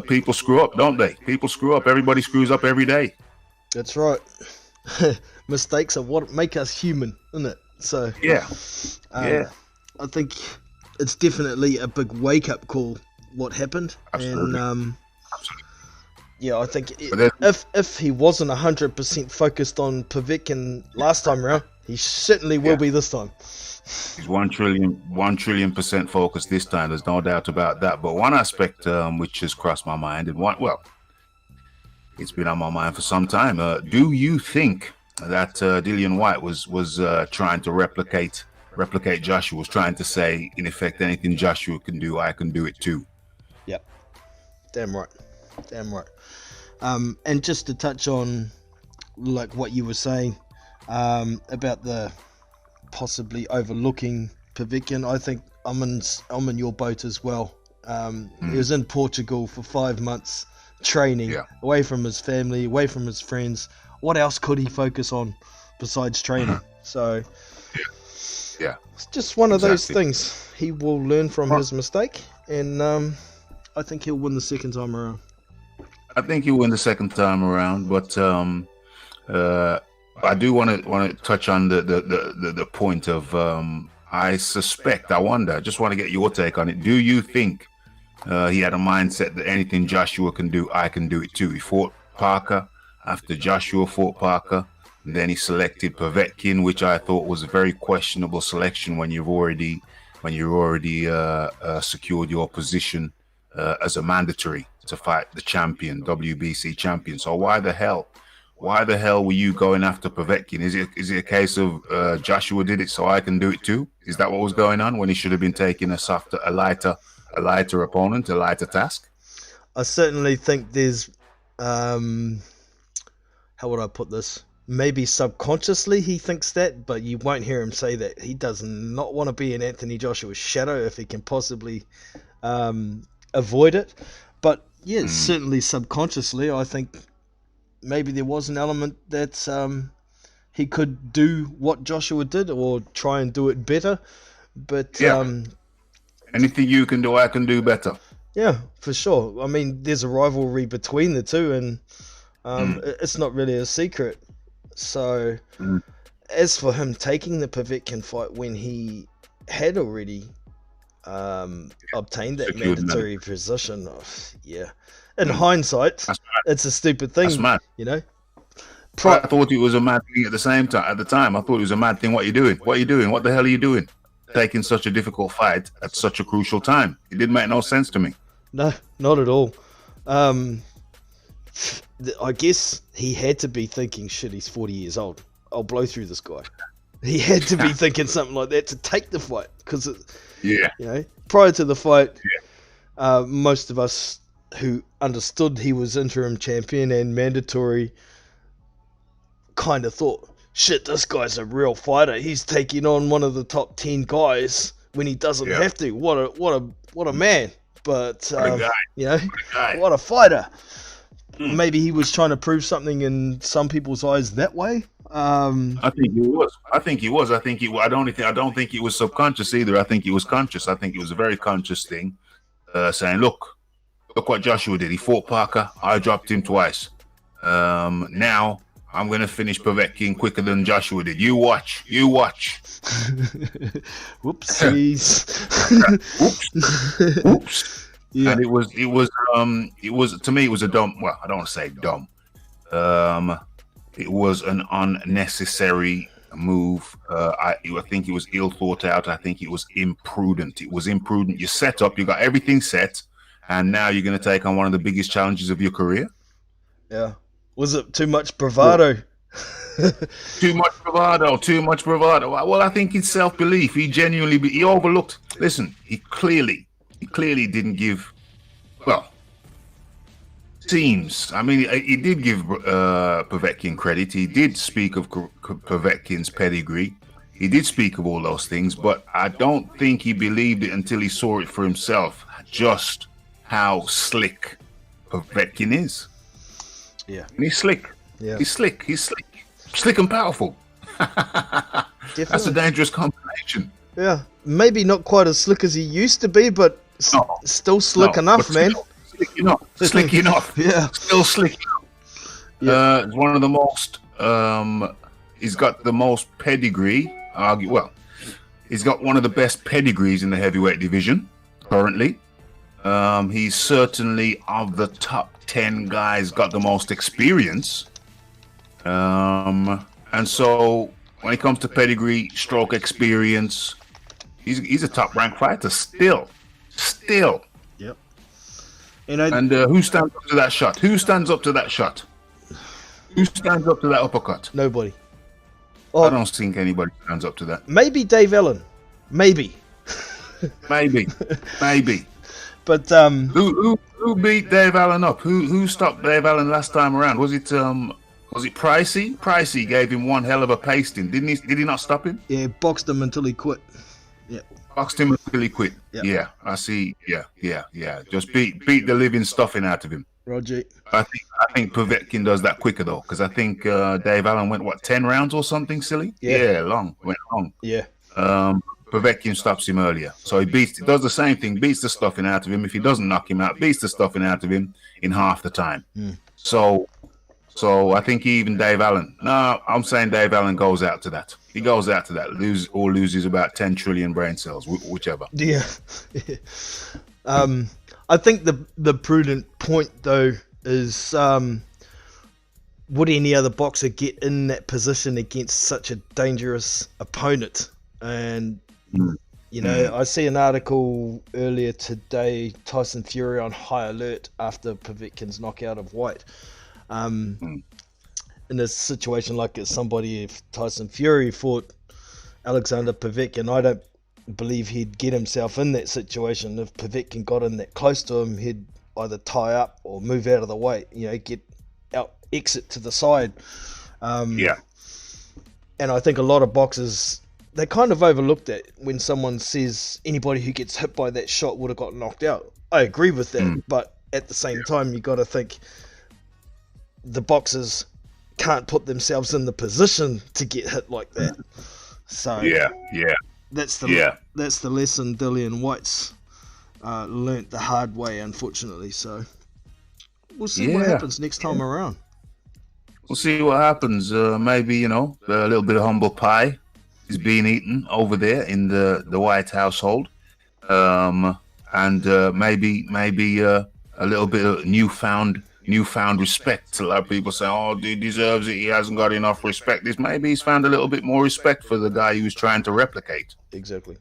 E: people screw up, don't they? People screw up. Everybody screws up every day.
D: That's right. Mistakes are what make us human, isn't it? So
E: yeah.
D: I think it's definitely a big wake-up call what happened.
E: Absolutely.
D: And yeah, I think if he wasn't 100% focused on Povetkin last time around, he certainly will be this time.
E: He's 1 trillion% focused this time. There's no doubt about that. But one aspect which has crossed my mind, and it's been on my mind for some time. Do you think that Dillian Whyte was trying to replicate Joshua? Was trying to say, in effect, anything Joshua can do, I can do it too.
D: Yep. Damn right. And just to touch on like what you were saying about the possibly overlooking Povetkin, I think I'm in your boat as well. He was in Portugal for 5 months training, away from his family, away from his friends. What else could he focus on besides training? So it's just one of those things. He will learn from his mistake, and I think he'll win the second time around.
E: I think he'll win the second time around, but I do want to touch on the point of I just want to get your take on it. Do you think he had a mindset that anything Joshua can do, I can do it too? He fought Parker. After Joshua fought Parker, and then he selected Povetkin, which I thought was a very questionable selection when you've already secured your position as a mandatory to fight the champion, WBC champion. So why the hell were you going after Povetkin? Is it a case of Joshua did it so I can do it too? Is that what was going on when he should have been taking a lighter opponent, a lighter task?
D: I certainly think there's how would I put this? Maybe subconsciously he thinks that, but you won't hear him say that. He does not want to be in Anthony Joshua's shadow if he can possibly avoid it. But yeah, certainly subconsciously, I think maybe there was an element that he could do what Joshua did or try and do it better. But
E: anything you can do, I can do better.
D: Yeah, for sure. I mean, there's a rivalry between the two, and it's not really a secret. So, as for him taking the Povetkin fight when he had already obtained that mandatory position, in hindsight, it's a stupid thing, you know.
E: I thought it was a mad thing at the time. I thought it was a mad thing. What are you doing? What the hell are you doing? Taking such a difficult fight at such a crucial time. It didn't make no sense to me.
D: No, not at all. I guess he had to be thinking, shit, he's 40 years old. I'll blow through this guy. He had to be thinking something like that to take the fight. Because, you know, prior to the fight, most of us who understood he was interim champion and mandatory kind of thought, shit, this guy's a real fighter. He's taking on one of the top 10 guys when he doesn't have to. What a man. But, you know, what a fighter. Maybe he was trying to prove something in some people's eyes that way.
E: I think he was. I think he was. I think he. I don't think it was subconscious either. I think it was conscious. I think it was a very conscious thing, saying, "Look what Joshua did. He fought Parker. I dropped him twice. Now I'm going to finish Povetkin quicker than Joshua did. You watch. You watch."
D: Whoopsies.
E: Oops.
D: Yeah.
E: And it was to me, it was a dumb. Well, I don't want to say dumb. It was an unnecessary move. I think it was ill thought out. I think it was imprudent. It was imprudent. You set up, you got everything set, and now you're going to take on one of the biggest challenges of your career.
D: Yeah. Was it too much bravado?
E: Too much bravado. Well, I think it's self-belief. He overlooked. Listen, he clearly didn't give. Well, seems. I mean, he did give Povetkin credit. He did speak of Povetkin's pedigree. He did speak of all those things, but I don't think he believed it until he saw it for himself. Just how slick Povetkin is.
D: Yeah.
E: And he's slick.
D: Yeah.
E: He's slick. Slick and powerful. That's a dangerous combination.
D: Yeah. Maybe not quite as slick as he used to be, but still slick enough, man.
E: Slick enough.
D: Yeah.
E: Still slick enough. Yeah. It's one of the most. He's got the most pedigree. He's got one of the best pedigrees in the heavyweight division currently. He's certainly of the top 10 guys got the most experience. And so when it comes to pedigree, stroke experience, he's a top ranked fighter still.
D: Yep.
E: And who stands up to that shot? Who stands up to that shot? Who stands up to that uppercut?
D: Nobody.
E: I don't think anybody stands up to that.
D: Maybe Dave Allen. Maybe. But
E: who beat Dave Allen up? Who stopped Dave Allen last time around? Was it Pricey? Pricey gave him one hell of a pasting, didn't he? Did he not stop him?
D: Yeah, boxed him until he quit. Yeah.
E: Boxed him until he quit.
D: Yep.
E: Yeah, I see. Yeah. Just beat the living stuffing out of him.
D: Roger.
E: I think Povetkin does that quicker though, because I think Dave Allen went 10 rounds or something silly. Yeah, went long.
D: Yeah.
E: Povetkin stops him earlier, so he does the same thing, beats the stuffing out of him. If he doesn't knock him out, beats the stuffing out of him in half the time. So I think even Dave Allen. No, I'm saying Dave Allen goes out to that. He goes out to that, loses about 10 trillion brain cells, whichever.
D: Yeah. I think the prudent point though is would any other boxer get in that position against such a dangerous opponent? And you know, I see an article earlier today, Tyson Fury on high alert after Povetkin's knockout of White. In a situation like somebody, if Tyson Fury fought Alexander Povetkin, I don't believe he'd get himself in that situation. If Povetkin got in that close to him, he'd either tie up or move out of the way, get out, exit to the side.
E: Yeah.
D: And I think a lot of boxers, they kind of overlooked that when someone says anybody who gets hit by that shot would have got knocked out. I agree with that, but at the same time, you got to think the boxers can't put themselves in the position to get hit like that. So that's the lesson Dillian White's learnt the hard way, unfortunately. So we'll see what happens next time around.
E: We'll see what happens. Maybe a little bit of humble pie is being eaten over there in the White household, and maybe a little bit of newfound respect. A lot of people say, "Oh, he deserves it. He hasn't got enough respect." Maybe he's found a little bit more respect for the guy he was trying to replicate.
D: Exactly,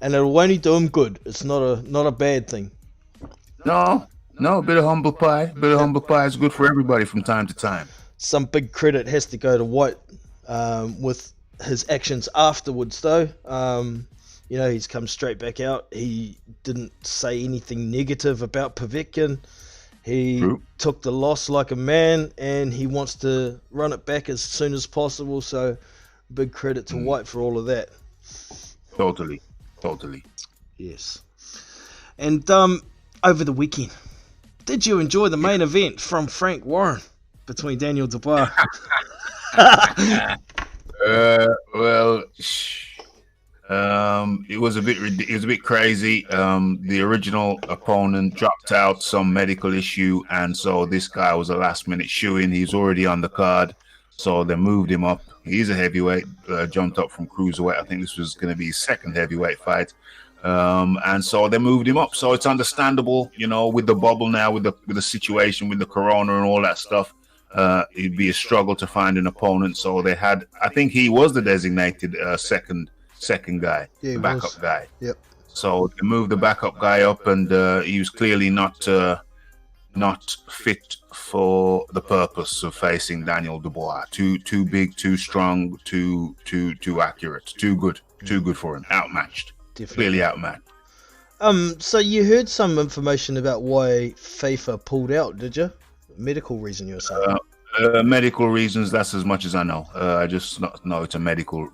D: and it'll only do him good. It's not a bad thing.
E: No, a bit of humble pie. Humble pie is good for everybody from time to time.
D: Some big credit has to go to White with his actions afterwards, though. He's come straight back out. He didn't say anything negative about Povetkin. He took the loss like a man, and he wants to run it back as soon as possible. So, big credit to White for all of that.
E: Totally.
D: Yes. And over the weekend, did you enjoy the main event from Frank Warren between Daniel Dubois?
E: Well, it was a bit crazy. The original opponent dropped out some medical issue, and so this guy was a last minute shoe-in. He's already on the card, so they moved him up. He's a heavyweight, jumped up from cruiserweight. I think this was going to be his second heavyweight fight. And so they moved him up. So it's understandable, you know, with the bubble now, with the situation, with the corona and all that stuff. It'd be a struggle to find an opponent. So they had, I think he was the designated second guy, the backup guy.
D: Yep.
E: So they moved the backup guy up, and he was clearly not fit for the purpose of facing Daniel Dubois. Too big, too strong, too accurate, too good for him. Outmatched.
D: Definitely.
E: Clearly outmatched.
D: So you heard some information about why FIFA pulled out, did you? Medical reason, you were saying.
E: Medical reasons. That's as much as I know. I just know it's a medical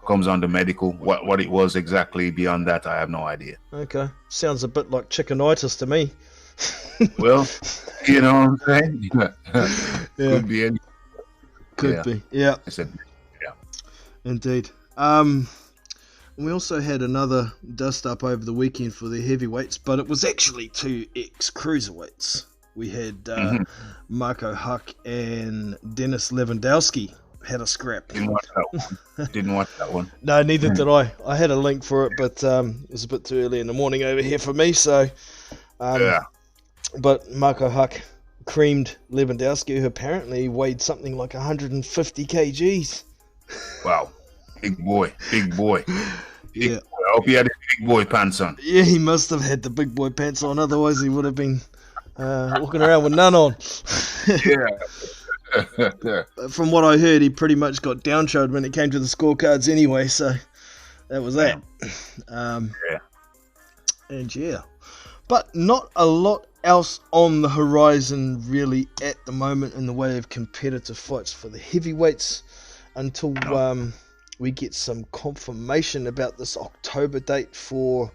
E: comes under medical. What it was exactly beyond that, I have no idea.
D: Okay, sounds a bit like chickenitis to me.
E: Well, you know what I'm saying. Could be any.
D: Could be. Yeah.
E: I said, yeah.
D: Indeed. We also had another dust up over the weekend for the heavyweights, but it was actually two ex-cruiserweights. We had Marco Huck and Dennis Lewandowski had a scrap.
E: Didn't watch that one.
D: No, neither did I. I had a link for it, but it was a bit too early in the morning over here for me. So, But Marco Huck creamed Lewandowski, who apparently weighed something like 150 kgs.
E: Wow. Big boy.
D: Yeah.
E: I hope he had his big boy pants on.
D: Yeah, he must have had the big boy pants on, otherwise he would have been walking around with none on.
E: Yeah.
D: From what I heard, he pretty much got downshowed when it came to the scorecards anyway, so that was that. But not a lot else on the horizon really at the moment in the way of competitive fights for the heavyweights until we get some confirmation about this October date for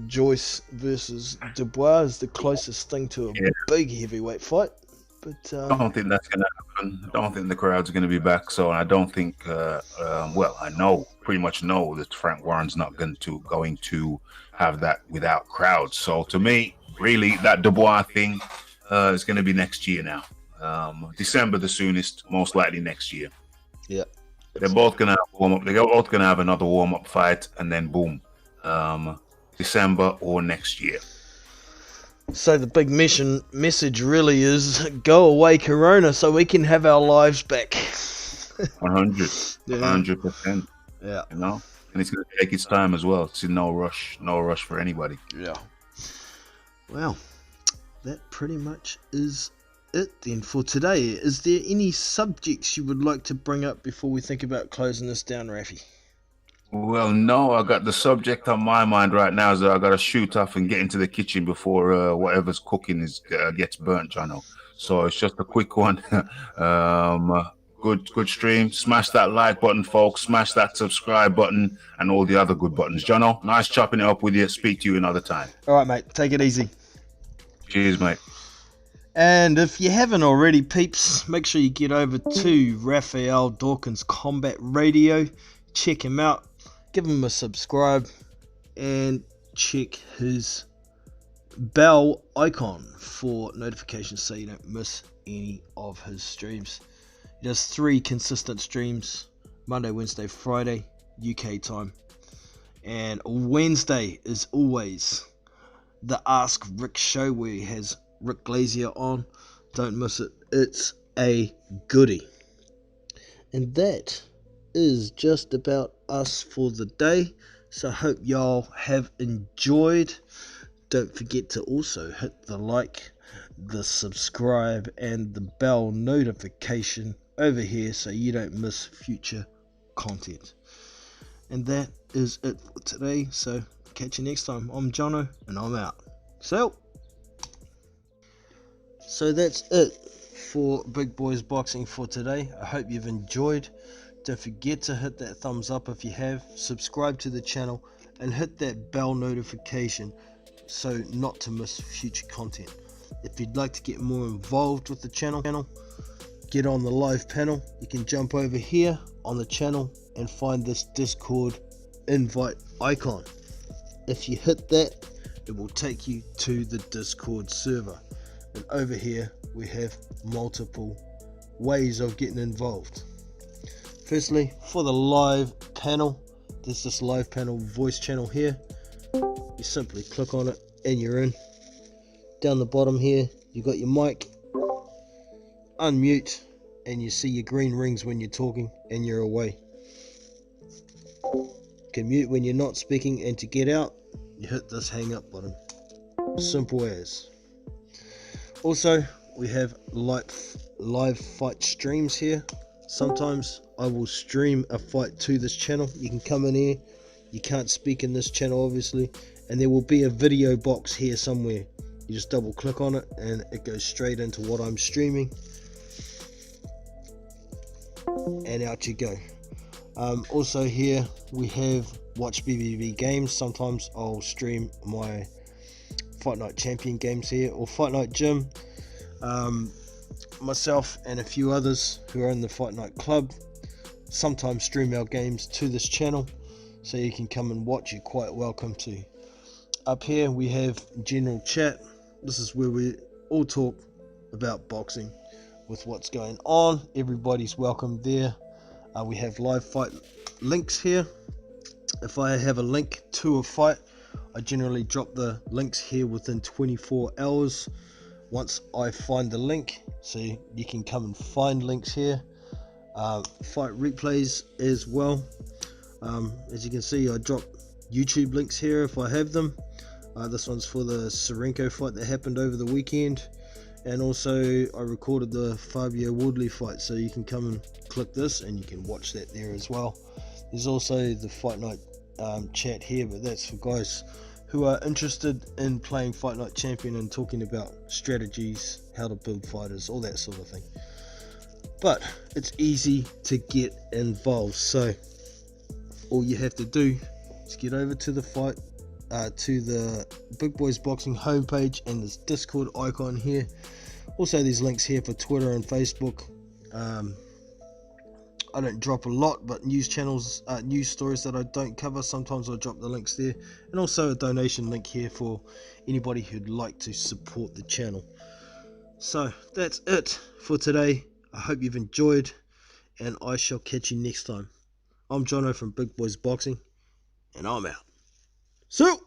D: Joyce versus Dubois is the closest thing to a big heavyweight fight. But
E: I don't think that's going to happen. I don't think the crowd's going to be back. So I don't think. I pretty much know that Frank Warren's not going to have that without crowds. So to me, really, that Dubois thing is going to be next year now. December the soonest, most likely next year.
D: Yeah.
E: They're both gonna have warm up. They're both gonna have another warm up fight, and then boom, December or next year.
D: So the big message really is go away, Corona, so we can have our lives back.
E: 100%.
D: Yeah.
E: You know, and it's gonna take its time as well. It's no rush for anybody.
D: Yeah. Well, that pretty much is it then for today. Is there any subjects you would like to bring up before we think about closing this down, Rafi?
E: Well, no, I got the subject on my mind right now. So I got to shoot off and get into the kitchen before whatever's cooking gets burnt, Jono. So it's just a quick one. Good stream. Smash that like button, folks. Smash that subscribe button and all the other good buttons. Jono, nice chopping it up with you. Speak to you another time.
D: All right, mate. Take it easy.
E: Cheers, mate.
D: And if you haven't already, peeps, make sure you get over to Raphael Dawkins Combat Radio. Check him out. Give him a subscribe. And check his bell icon for notifications so you don't miss any of his streams. He does 3 consistent streams. Monday, Wednesday, Friday, UK time. And Wednesday is always the Ask Rick show where he has Rick Glazier on. Don't miss it. It's a goodie. And that is just about us for the day. So I hope y'all have enjoyed. Don't forget to also hit the like, the subscribe, and the bell notification over here so you don't miss future content. And that is it for today. So catch you next time. I'm Jono and I'm out. So that's it for Big Boys Boxing for today. I hope you've enjoyed. Don't forget to hit that thumbs up if you have, subscribe to the channel, and hit that bell notification so not to miss future content. If you'd like to get more involved with the channel, get on the live panel, you can jump over here on the channel and find this Discord invite icon. If you hit that, it will take you to the Discord server, and over here we have multiple ways of getting involved. Firstly, for the live panel, there's this live panel voice channel here. You simply click on it and you're in. Down the bottom here, you got your mic, unmute, and you see your green rings when you're talking, and you're away. You can mute when you're not speaking, and to get out, you hit this hang up button. Simple as. Also, we have live fight streams here. Sometimes I will stream a fight to this channel. You can come in here. You can't speak in this channel, obviously, and there will be a video box here somewhere. You just double click on it and it goes straight into what I'm streaming, and out you go. Also here we have watch BBB games. Sometimes I'll stream my Fight Night Champion games here, or Fight Night Gym. Myself and a few others who are in the Fight Night Club sometimes stream our games to this channel, so you can come and watch. You're quite welcome to. Up here we have general chat. This is where we all talk about boxing with what's going on. Everybody's welcome there. We have live fight links here. If I have a link to a fight, I generally drop the links here within 24 hours once I find the link, so you can come and find links here. Fight replays as well. As you can see, I drop YouTube links here if I have them. This one's for the Serenko fight that happened over the weekend, and also I recorded the Fabio Woodley fight, so you can come and click this and you can watch that there as well. There's also the Fight Night chat here, but that's for guys who are interested in playing Fight Night Champion and talking about strategies, how to build fighters, all that sort of thing. But it's easy to get involved, so all you have to do is get over to the Big Boys Boxing homepage and this Discord icon here. Also, there's links here for Twitter and Facebook. I don't drop a lot, but news channels, news stories that I don't cover, sometimes I drop the links there, and also a donation link here for anybody who'd like to support the channel. So that's it for today. I hope you've enjoyed, and I shall catch you next time. I'm Jono from Big Boys Boxing, and I'm out. So